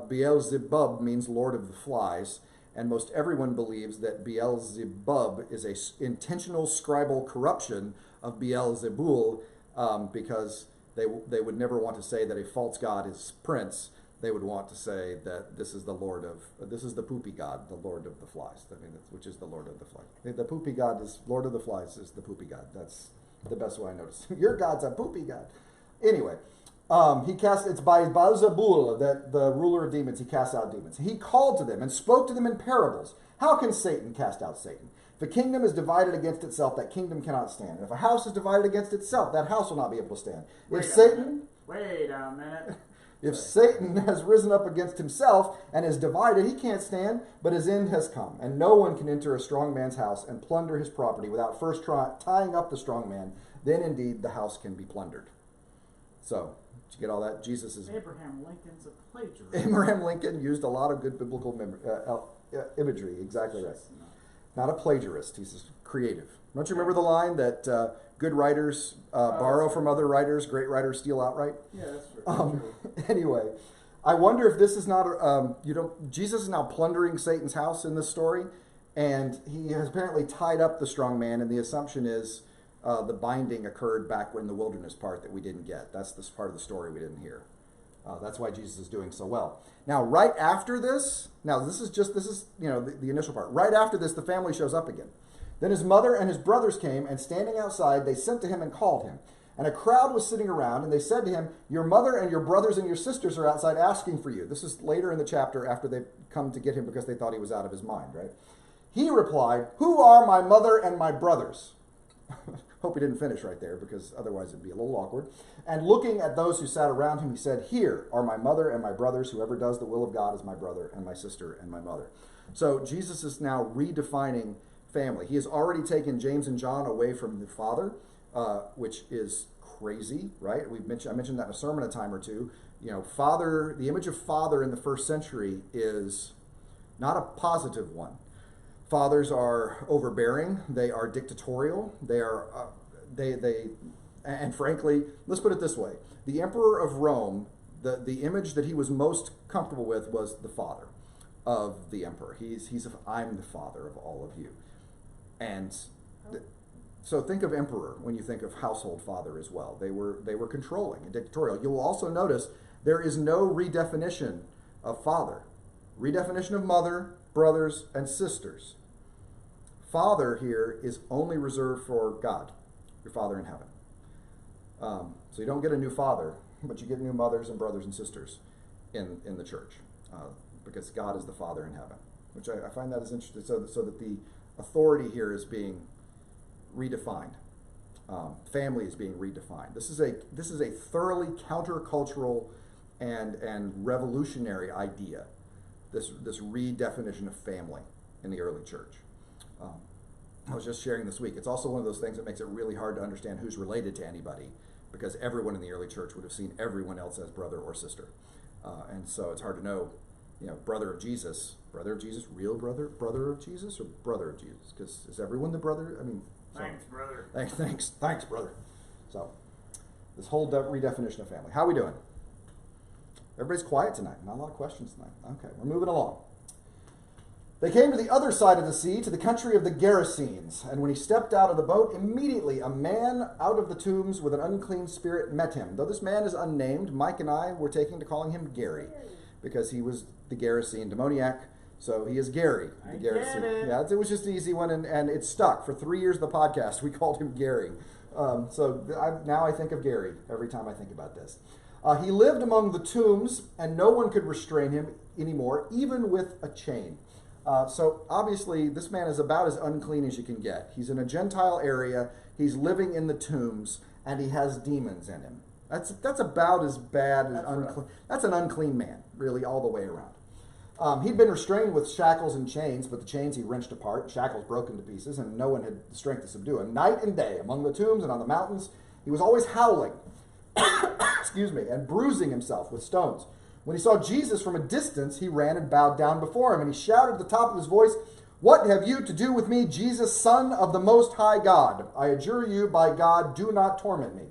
Beelzebub means Lord of the Flies, and most everyone believes that Beelzebub is an intentional scribal corruption of Beelzebul, because they would never want to say that a false god is prince. they would want to say that this is the poopy god, the lord of the flies. I mean, which is the lord of the flies. The poopy god is lord of the flies is the poopy god. That's the best way I notice. Your god's a poopy god. Anyway, it's by Beelzebul, that the ruler of demons, he casts out demons. He called to them and spoke to them in parables. How can Satan cast out Satan? If a kingdom is divided against itself, that kingdom cannot stand. And if a house is divided against itself, that house will not be able to stand. Wait a minute. If Satan has risen up against himself and is divided, he can't stand, but his end has come. And no one can enter a strong man's house and plunder his property without first tying up the strong man. Then indeed the house can be plundered. So, did you get all that? Jesus is... Abraham Lincoln's a plagiarist. Abraham Lincoln used a lot of good biblical imagery. Exactly right. Not a plagiarist. He's just creative. Don't you remember the line that good writers borrow from other writers, great writers steal outright? Yeah, that's true. Anyway, I wonder if this is not, Jesus is now plundering Satan's house in this story, and he has apparently tied up the strong man, and the assumption is the binding occurred back in the wilderness part that we didn't get. That's this part of the story we didn't hear. That's why Jesus is doing so well. Now, right after this, this is the initial part. Right after this, the family shows up again. Then his mother and his brothers came, and standing outside, they sent to him and called him. And a crowd was sitting around, and they said to him, your mother and your brothers and your sisters are outside asking for you. This is later in the chapter after they've come to get him because they thought he was out of his mind, right? He replied, who are my mother and my brothers? Hope he didn't finish right there, because otherwise it'd be a little awkward. And looking at those who sat around him, he said, here are my mother and my brothers. Whoever does the will of God is my brother and my sister and my mother. So Jesus is now redefining family. He has already taken James and John away from the Father, which is crazy, right? I mentioned that in a sermon a time or two. Father, the image of father in the first century is not a positive one. Fathers are overbearing. They are dictatorial. And frankly, let's put it this way: the emperor of Rome, the image that he was most comfortable with was the father of the emperor. I'm the father of all of you. And so think of emperor when you think of household father as well. They were controlling and dictatorial. You'll also notice there is no redefinition of father. Redefinition of mother, brothers, and sisters. Father here is only reserved for God, your Father in heaven. So you don't get a new father, but you get new mothers and brothers and sisters in the church, because God is the Father in heaven, which I find that is interesting. So that the authority here is being redefined. Family is being redefined. This is a thoroughly countercultural and revolutionary idea. This redefinition of family in the early church. I was just sharing this week. It's also one of those things that makes it really hard to understand who's related to anybody, because everyone in the early church would have seen everyone else as brother or sister, and so it's hard to know. Brother of Jesus, real brother of Jesus, or brother of Jesus? Because is everyone the brother? Thanks, brother. Thanks, brother. So, this whole redefinition of family. How are we doing? Everybody's quiet tonight. Not a lot of questions tonight. Okay, we're moving along. They came to the other side of the sea, to the country of the Gerasenes. And when he stepped out of the boat, immediately a man out of the tombs with an unclean spirit met him. Though this man is unnamed, Mike and I were taking to calling him Gary, because he was the Gerasene demoniac. So he is Gary, the Gerasene. Yeah, it was just an easy one, and it stuck. For 3 years of the podcast, we called him Gary. Now I think of Gary every time I think about this. He lived among the tombs, and no one could restrain him anymore, even with a chain. So obviously, this man is about as unclean as you can get. He's in a Gentile area, he's living in the tombs, and he has demons in him. That's about as bad as unclean. That's an unclean man, really, all the way around. He'd been restrained with shackles and chains, but the chains he wrenched apart, shackles broken to pieces, and no one had the strength to subdue him. Night and day, among the tombs and on the mountains, he was always howling, and bruising himself with stones. When he saw Jesus from a distance, he ran and bowed down before him, and he shouted at the top of his voice, "What have you to do with me, Jesus, Son of the Most High God? I adjure you, by God, do not torment me."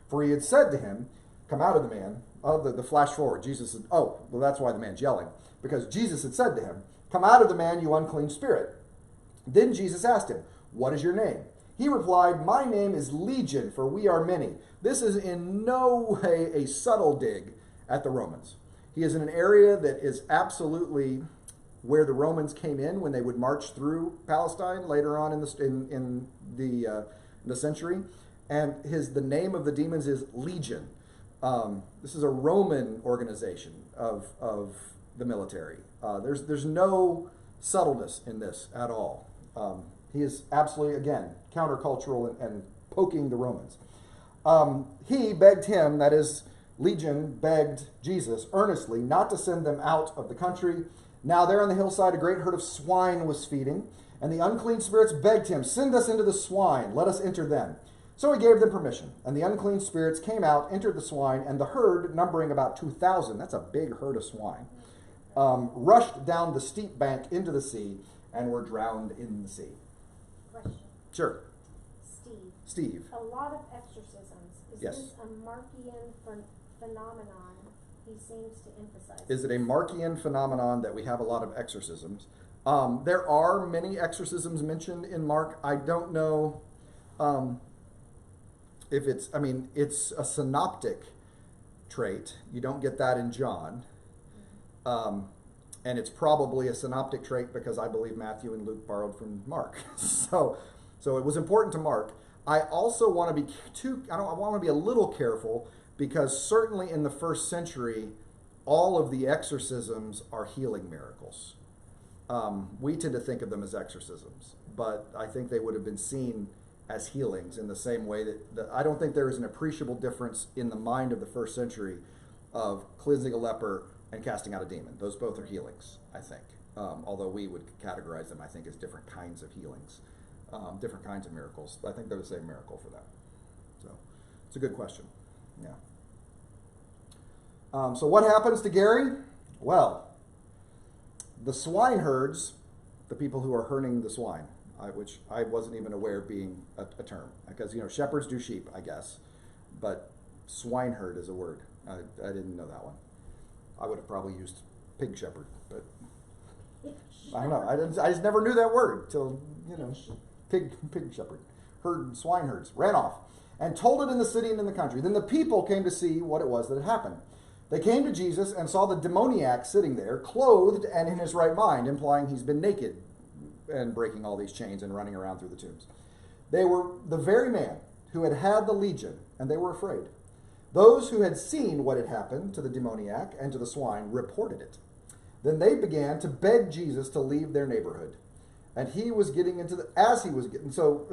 For he had said to him, "Come out of the man." The flash forward. Jesus said, that's why the man's yelling. Because Jesus had said to him, "Come out of the man, you unclean spirit." Then Jesus asked him, "What is your name?" He replied, "My name is Legion, for we are many." This is in no way a subtle dig at the Romans. He is in an area that is absolutely where the Romans came in when they would march through Palestine later on in the century. And the name of the demons is Legion. This is a Roman organization of the military. There's no subtleness in this at all. He is absolutely, again, countercultural and poking the Romans. He begged him, that is, Legion begged Jesus earnestly not to send them out of the country. Now there on the hillside a great herd of swine was feeding, and the unclean spirits begged him, "Send us into the swine, let us enter them." So he gave them permission, and the unclean spirits came out, entered the swine, and the herd, numbering about 2,000, that's a big herd of swine, rushed down the steep bank into the sea and were drowned in the sea. Question. Sure. Steve. Steve. A lot of exorcisms. Is Yes. this a Markian phenomenon he seems to emphasize? Is it a Markian phenomenon that we have a lot of exorcisms? There are many exorcisms mentioned in Mark. I don't know if it's a synoptic trait. You don't get that in John. And it's probably a synoptic trait because I believe Matthew and Luke borrowed from Mark. So it was important to Mark. I also want to be I want to be a little careful because certainly in the first century, all of the exorcisms are healing miracles. We tend to think of them as exorcisms, but I think they would have been seen as healings in the same way that I don't think there is an appreciable difference in the mind of the first century of cleansing a leper and casting out a demon. Those both are healings, I think. Although we would categorize them, I think, as different kinds of healings, different kinds of miracles. I think they're the same miracle for them. So it's a good question. Yeah. So what happens to Gary? Well, the swineherds, the people who are herding the swine, which I wasn't even aware of being a term, because shepherds do sheep, I guess, but swineherd is a word. I didn't know that one. I would have probably used pig shepherd, but I don't know. I just never knew that word till pig shepherd. Swineherds ran off and told it in the city and in the country. Then the people came to see what it was that had happened. They came to Jesus and saw the demoniac sitting there, clothed and in his right mind, implying he's been naked and breaking all these chains and running around through the tombs. They were the very man who had had the legion, and they were afraid. Those who had seen what had happened to the demoniac and to the swine reported it. Then they began to beg Jesus to leave their neighborhood. And he was getting so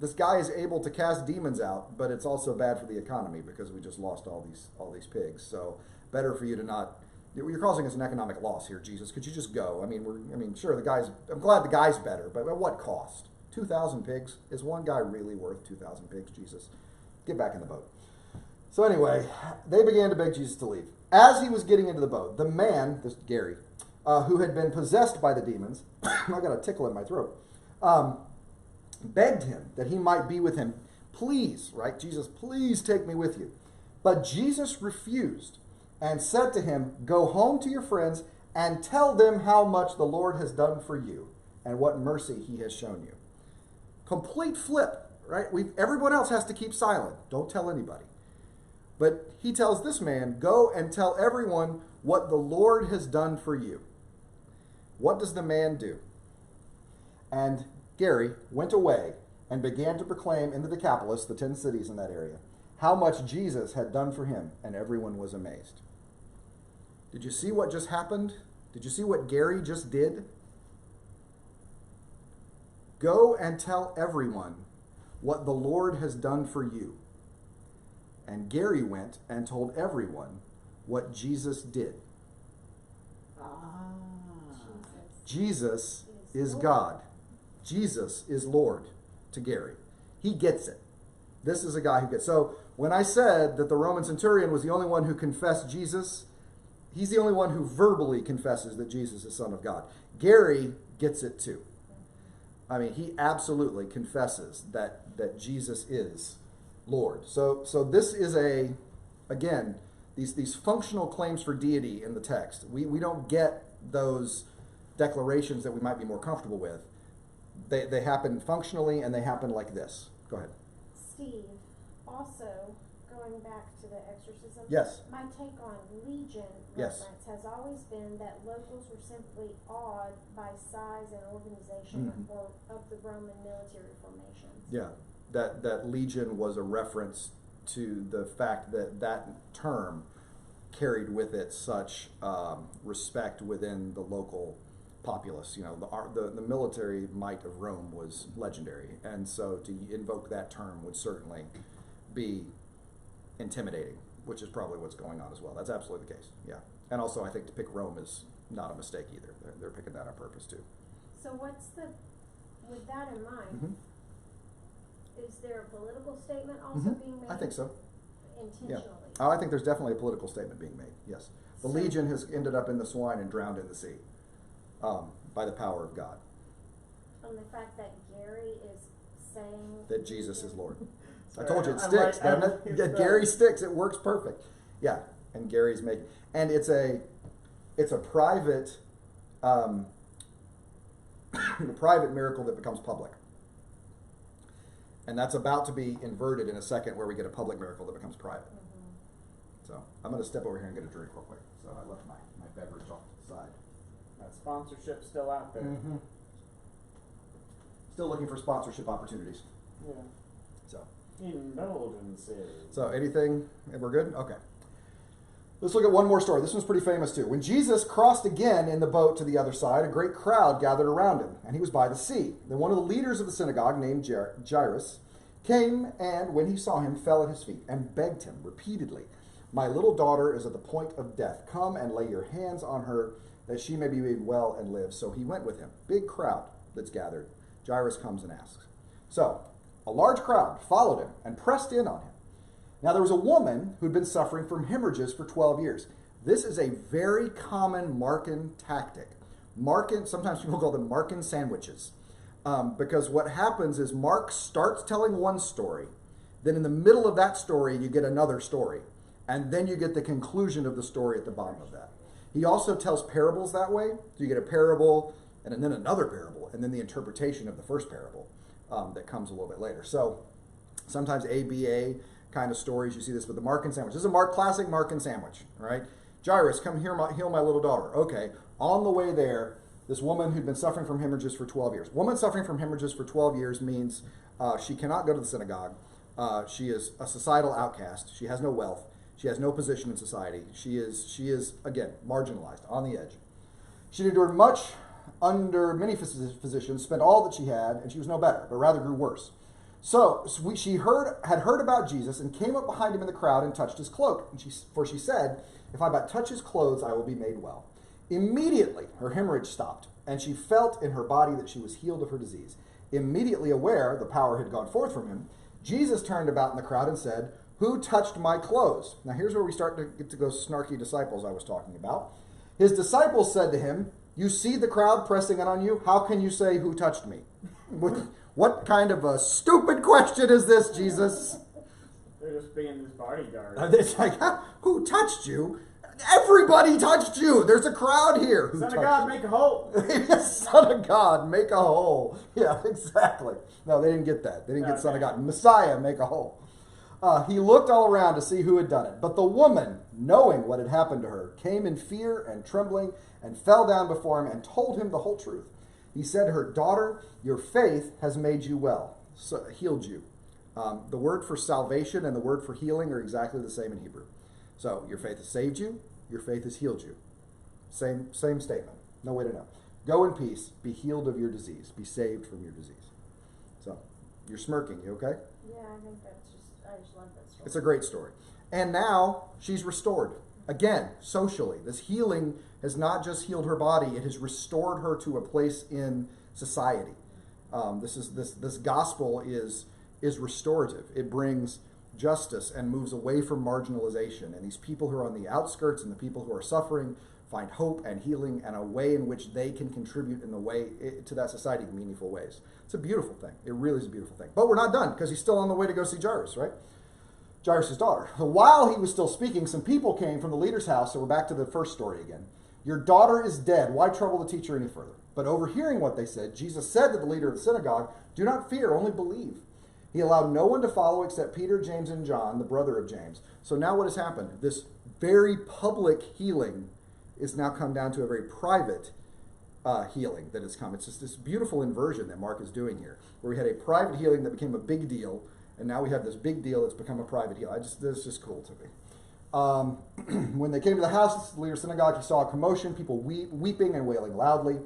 this guy is able to cast demons out, but it's also bad for the economy because we just lost all these pigs. So better for you to not. You're causing us an economic loss here, Jesus. Could you just go? Sure, I'm glad the guy's better, but at what cost? 2,000 pigs? Is one guy really worth 2,000 pigs, Jesus? Get back in the boat. So anyway, they began to beg Jesus to leave. As he was getting into the boat, the man, this Gary, who had been possessed by the demons, I got a tickle in my throat, begged him that he might be with him. Please, right? Jesus, please take me with you. But Jesus refused and said to him, go home to your friends and tell them how much the Lord has done for you and what mercy he has shown you. Complete flip, right? Everyone else has to keep silent. Don't tell anybody. But he tells this man, go and tell everyone what the Lord has done for you. What does the man do? And Gary went away and began to proclaim in the Decapolis, the 10 cities in that area, how much Jesus had done for him, and everyone was amazed. Did you see what just happened? Did you see what Gary just did? Go and tell everyone what the Lord has done for you. And Gary went and told everyone what Jesus did. Jesus is God. Jesus is Lord to Gary. He gets it. This is a guy who gets it. So when I said that the Roman centurion was the only one who confessed Jesus, he's the only one who verbally confesses that Jesus is Son of God. Gary gets it too. He absolutely confesses that Jesus is Lord. So this is again, these functional claims for deity in the text. We don't get those declarations that we might be more comfortable with. They happen functionally, and they happen like this. Go ahead. Steve, also, going back to the exorcism. Yes. My take on Legion Yes. reference has always been that locals were simply awed by size and organization Mhm. of the Roman military formations. Yeah, that legion was a reference to the fact that that term carried with it such respect within the local populace. You know, the military might of Rome was legendary, and so to invoke that term would certainly be intimidating, which is probably what's going on as well. That's absolutely the case. Yeah, and also I think to pick Rome is not a mistake either. They're picking that on purpose too. So with that in mind, Mhm. is there a political statement also Mhm. being made? I think so. Intentionally. Oh, I think there's definitely a political statement being made. Yes, the So- legion has ended up in the swine and drowned in the sea by the power of God. On the fact that Gary is saying That Jesus is Lord. I Sorry, told you it I'm sticks, like- doesn't I'm- it? it's Yeah, the- Gary sticks. It works perfect. Yeah, and Gary's making, and it's a private, a private miracle that becomes public. And that's about to be inverted in a second, where we get a public miracle that becomes private. So I'm going to step over here and get a drink real quick. So I left my beverage off to the side. That sponsorship's still out there. Mm-hmm. Still looking for sponsorship opportunities. Yeah. So. Indulgences. So anything, and we're good? Okay. Let's look at one more story. This one's pretty famous too. When Jesus crossed again in the boat to the other side, a great crowd gathered around him, and he was by the sea. Then one of the leaders of the synagogue, named Jairus, came and, when he saw him, fell at his feet and begged him repeatedly, "My little daughter is at the point of death. Come and lay your hands on her, that she may be made well and live." So he went with him. Big crowd that's gathered. Jairus comes and asks. So a large crowd followed him and pressed in on him. Now there was a woman who'd been suffering from hemorrhages for 12 years. This is a very common Markan tactic. Sometimes people call them Markan sandwiches. Because what happens is Mark starts telling one story, then in the middle of that story you get another story, and then you get the conclusion of the story at the bottom of that. He also tells parables that way. So you get a parable, and then another parable, and then the interpretation of the first parable that comes a little bit later. So sometimes ABA kind of stories, you see this with the Markan sandwich. This is a classic Markan sandwich, right? Jairus, come here, heal my little daughter. Okay, on the way there, this woman who'd been suffering from hemorrhages for 12 years. Woman suffering from hemorrhages for 12 years means she cannot go to the synagogue. She is a societal outcast. She has no wealth. She has no position in society. She is again, marginalized, on the edge. She'd endured much under many physicians, spent all that she had, and she was no better, but rather grew worse. So she had heard about Jesus and came up behind him in the crowd and touched his cloak. For she said, "If I but touch his clothes, I will be made well." Immediately, her hemorrhage stopped, and she felt in her body that she was healed of her disease. Immediately aware the power had gone forth from him, Jesus turned about in the crowd and said, "Who touched my clothes?" Now here's where we start to get to those snarky disciples I was talking about. His disciples said to him, "You see the crowd pressing in on you? How can you say, 'Who touched me?'" What kind of a stupid question is this, Jesus? They're just being his bodyguard. It's like, who touched you? Everybody touched you. There's a crowd here. Who Son of touched God, you? make a hole. Son of God, make a hole. Yeah, exactly. No, they didn't get that. They didn't get Son of God. Messiah, make a hole. He looked all around to see who had done it. But the woman, knowing what had happened to her, came in fear and trembling and fell down before him and told him the whole truth. He said to her, "Daughter, your faith has made you well," so healed you. The word for salvation and the word for healing are exactly the same in Hebrew. So your faith has saved you, your faith has healed you. Same statement. No way to know. Go in peace, be healed of your disease, be saved from your disease. So you're smirking, you okay? Yeah, I just love that story. It's a great story. And now she's restored. Again, socially, this healing has not just healed her body, it has restored her to a place in society. This gospel is restorative. It brings justice and moves away from marginalization. And these people who are on the outskirts and the people who are suffering find hope and healing and a way in which they can contribute in the way to that society in meaningful ways. It's a beautiful thing. It really is a beautiful thing. But we're not done, because he's still on the way to go see Jairus, right? Jairus' daughter. While he was still speaking, some people came from the leader's house. So we're back to the first story again. "Your daughter is dead. Why trouble the teacher any further?" But overhearing what they said, Jesus said to the leader of the synagogue, "Do not fear, only believe." He allowed no one to follow except Peter, James, and John, the brother of James. So now what has happened? This very public healing is now come down to a very private healing that has come. It's just this beautiful inversion that Mark is doing here, where we had a private healing that became a big deal, and now we have this big deal that's become a private heal. This is just cool to me. When they came to the house, the leader of the synagogue, he saw a commotion, people weeping and wailing loudly.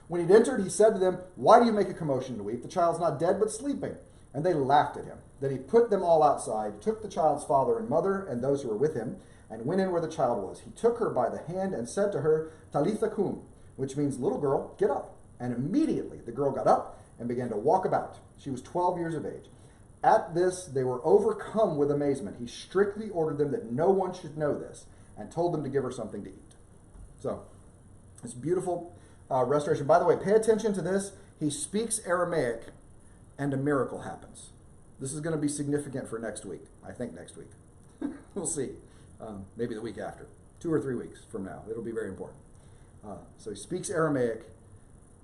When he'd entered, he said to them, "Why do you make a commotion and weep? The child's not dead, but sleeping." And they laughed at him. Then he put them all outside, took the child's father and mother and those who were with him, and went in where the child was. He took her by the hand and said to her, "Talitha cum," which means, "Little girl, get up." And immediately the girl got up and began to walk about. She was 12 years of age. At this, they were overcome with amazement. He strictly ordered them that no one should know this and told them to give her something to eat. So, it's beautiful restoration. By the way, pay attention to this. He speaks Aramaic and a miracle happens. This is going to be significant for next week. I think next week. We'll see. Maybe the week after. 2 or 3 weeks from now. It'll be very important. So he speaks Aramaic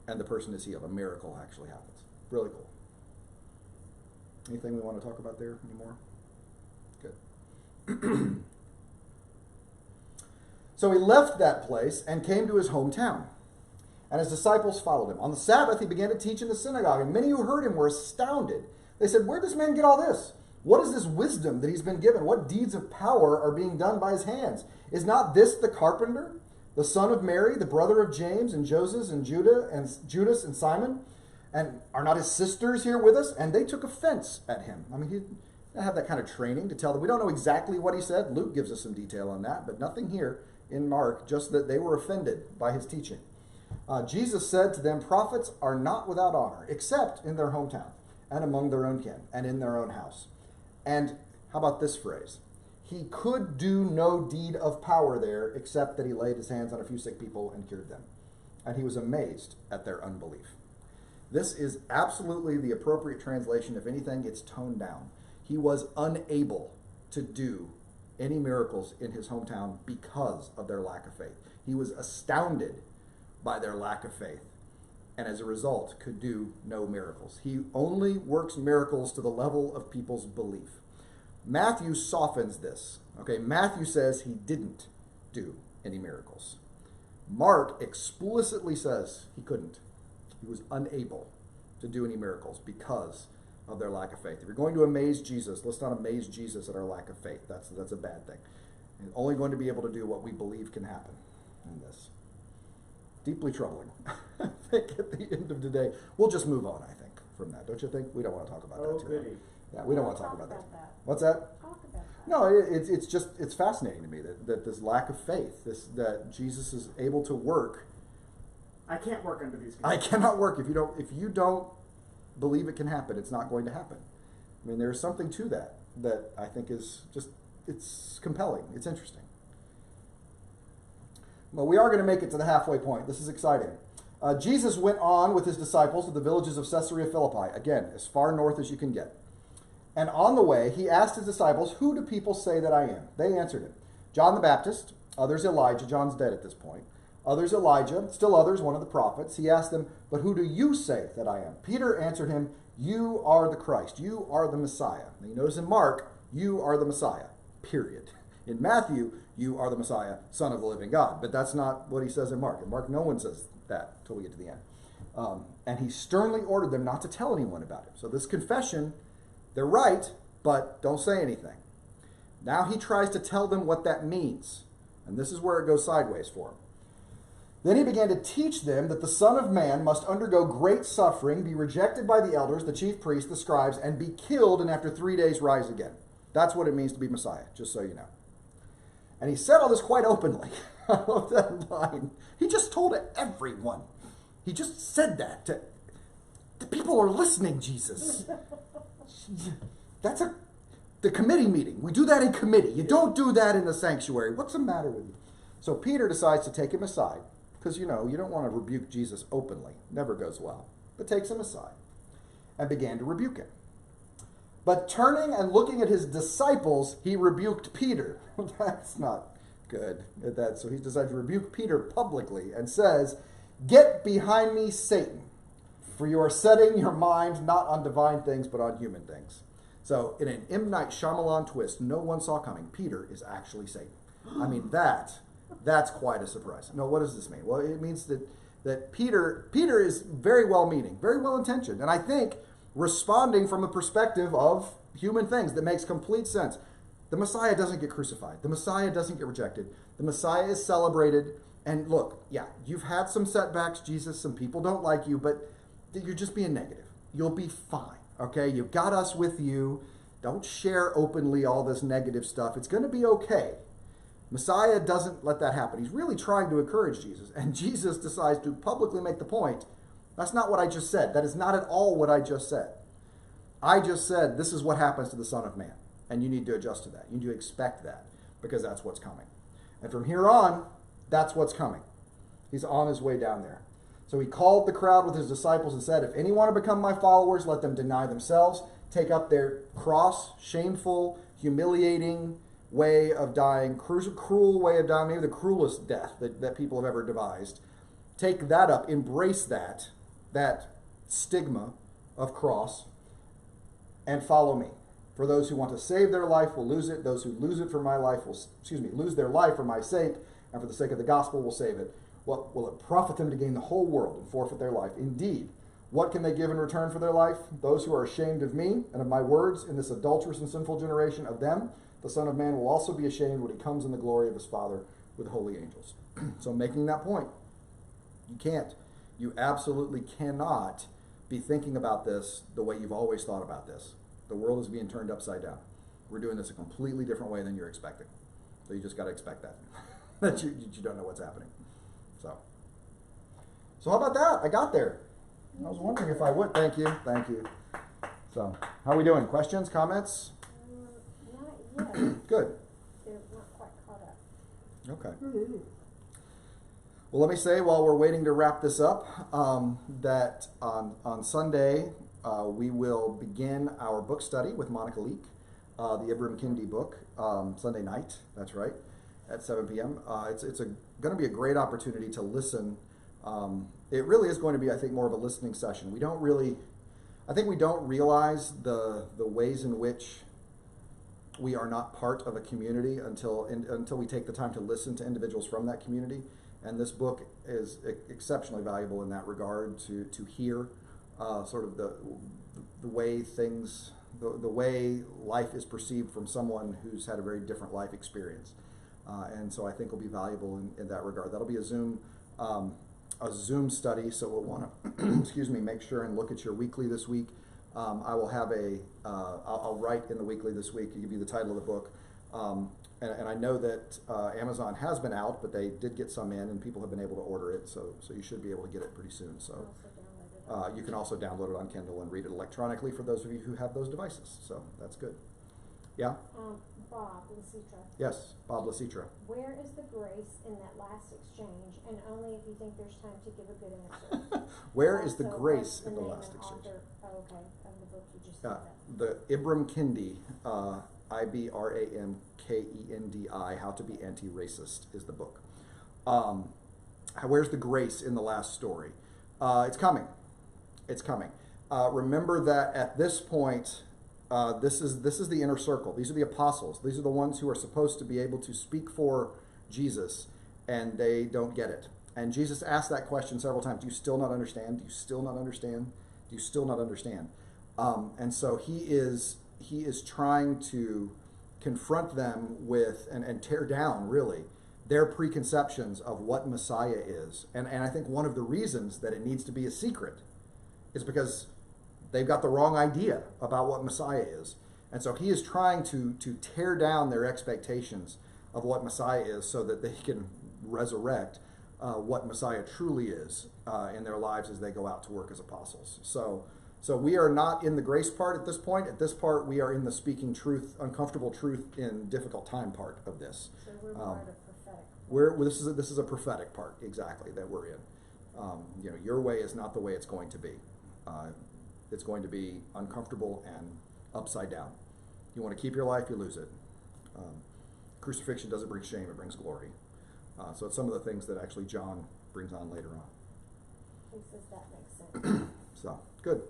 and the person is healed. A miracle actually happens. Really cool. Anything we want to talk about there anymore? Good. So he left that place and came to his hometown. And his disciples followed him. On the Sabbath, he began to teach in the synagogue, and many who heard him were astounded. They said, "Where does this man get all this? What is this wisdom that he's been given? What deeds of power are being done by his hands? Is not this the carpenter, the son of Mary, the brother of James and Joseph and Judas and Simon? And are not his sisters here with us?" And they took offense at him. I mean, he didn't have that kind of training to tell them. We don't know exactly what he said. Luke gives us some detail on that, but nothing here in Mark, just that they were offended by his teaching. Jesus said to them, "Prophets are not without honor, except in their hometown and among their own kin and in their own house." And how about this phrase? He could do no deed of power there except that he laid his hands on a few sick people and cured them. And he was amazed at their unbelief. This is absolutely the appropriate translation. If anything, it's toned down. He was unable to do any miracles in his hometown because of their lack of faith. He was astounded by their lack of faith, and as a result could do no miracles. He only works miracles to the level of people's belief. Matthew softens this. Okay, Matthew says he didn't do any miracles. Mark explicitly says he couldn't. He was unable to do any miracles because of their lack of faith. If you're going to amaze Jesus, let's not amaze Jesus at our lack of faith. That's a bad thing. We're only going to be able to do what we believe can happen in this. Deeply troubling. I think at the end of the day, we'll just move on, I think, from that. Don't you think? We don't want to talk about that too much. Yeah, we don't want to talk about that. What's that? Talk about that. No, it's fascinating to me that this lack of faith, that Jesus is able to work. I can't work under these I conditions. cannot work if you don't believe it can happen. It's not going to happen. I mean, there's something to that I think is just, it's compelling. It's interesting. Well, we are going to make it to the halfway point. This is exciting. Jesus went on with his disciples to the villages of Caesarea Philippi, again, as far north as you can get. And on the way, he asked his disciples, "Who do people say that I am?" They answered him, "John the Baptist, others Elijah," John's dead at this point, "others Elijah, still others one of the prophets." He asked them, "But who do you say that I am?" Peter answered him, "You are the Christ, you are the Messiah." Now you notice in Mark, "You are the Messiah," period. In Matthew, "You are the Messiah, Son of the living God." But that's not what he says in Mark. In Mark, no one says that until we get to the end. And he sternly ordered them not to tell anyone about it. So this confession, they're right, but don't say anything. Now he tries to tell them what that means. And this is where it goes sideways for him. Then he began to teach them that the Son of Man must undergo great suffering, be rejected by the elders, the chief priests, the scribes, and be killed, and after 3 days rise again. That's what it means to be Messiah, just so you know. And he said all this quite openly. I love that line. He just told everyone. He just said that. The people are listening, Jesus. That's the committee meeting. We do that in committee. You don't do that in the sanctuary. What's the matter with you? So Peter decides to take him aside, because you don't want to rebuke Jesus openly. Never goes well. But takes him aside and began to rebuke him. But turning and looking at his disciples, he rebuked Peter. That's not good. So he decided to rebuke Peter publicly and says, "Get behind me, Satan, for you are setting your mind not on divine things, but on human things." So in an M. Night Shyamalan twist no one saw coming, Peter is actually Satan. I mean, that's quite a surprise. No, what does this mean? Well, it means that Peter is very well-meaning, very well-intentioned, and I think responding from a perspective of human things that makes complete sense. The Messiah doesn't get crucified. The Messiah doesn't get rejected. The Messiah is celebrated. And look, yeah, you've had some setbacks, Jesus. Some people don't like you, but you're just being negative. You'll be fine, okay? You've got us with you. Don't share openly all this negative stuff. It's going to be okay. Messiah doesn't let that happen. He's really trying to encourage Jesus. And Jesus decides to publicly make the point, that's not what I just said. That is not at all what I just said. I just said this is what happens to the Son of Man. And you need to adjust to that. You need to expect that because that's what's coming. And from here on, that's what's coming. He's on his way down there. So he called the crowd with his disciples and said, if any want to become my followers, let them deny themselves, take up their cross, shameful, humiliating way of dying, cruel way of dying, maybe the cruelest death that people have ever devised. Take that up, embrace that stigma of cross, and follow me. For those who want to save their life will lose it. Those who lose it for my life lose their life for my sake, and for the sake of the gospel will save it. What will it profit them to gain the whole world and forfeit their life? Indeed, what can they give in return for their life? Those who are ashamed of me and of my words in this adulterous and sinful generation, of them the Son of Man will also be ashamed when he comes in the glory of his Father with holy angels. So making that point, you absolutely cannot be thinking about this the way you've always thought about this. The world is being turned upside down. We're doing this a completely different way than you're expecting. So you just got to expect that. That you don't know what's happening. So how about that? I got there. I was wondering if I would. Thank you. So how are we doing? Questions, comments? Not yet. Good. They're not quite caught up. Okay. Well, let me say while we're waiting to wrap this up that on Sunday we will begin our book study with Monica Leek, the Ibram Kendi book, Sunday night. That's right, at 7 p.m. It's going to be a great opportunity to listen. It really is going to be, I think, more of a listening session. We don't realize the ways in which we are not part of a community until we take the time to listen to individuals from that community. And this book is exceptionally valuable in that regard to hear sort of the way things, the way life is perceived from someone who's had a very different life experience. And so I think will be valuable in that regard. That'll be a Zoom study, so we'll want to make sure and look at your weekly this week. I will have I'll write in the weekly this week, give you the title of the book. And I know that Amazon has been out, but they did get some in, and people have been able to order it. So you should be able to get it pretty soon. So you can also download it on Kindle and read it electronically for those of you who have those devices. So that's good. Yeah. Bob Lasitra. Yes, Bob Lasitra. Where is the grace in that last exchange? And only if you think there's time to give a good answer. Where is the Also, grace what's in the name last and exchange? author, okay, of the book you just said that. The Ibram Kendi, IBRAMKENDI, How to Be Anti-Racist is the book. Where's the grace in the last story? It's coming. It's coming. Remember that at this point, this is the inner circle. These are the apostles. These are the ones who are supposed to be able to speak for Jesus, and they don't get it. And Jesus asked that question several times. Do you still not understand? Do you still not understand? Do you still not understand? And so he is trying to confront them with and tear down, really, their preconceptions of what Messiah is. And I think one of the reasons that it needs to be a secret is because they've got the wrong idea about what Messiah is. And so he is trying to tear down their expectations of what Messiah is so that they can resurrect what Messiah truly is in their lives as they go out to work as apostles. So we are not in the grace part at this point. At this part, we are in the speaking truth, uncomfortable truth in difficult time part of this. So we're more at a prophetic. This is a prophetic part, exactly, that we're in. Your way is not the way it's going to be. It's going to be uncomfortable and upside down. You want to keep your life, you lose it. Crucifixion doesn't bring shame, it brings glory. So it's some of the things that actually John brings on later on. He says that makes sense. So, good.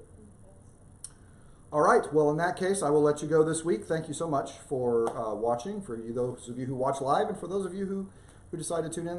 All right. Well, in that case, I will let you go this week. Thank you so much for watching. For you, those of you who watch live, and for those of you who decide to tune in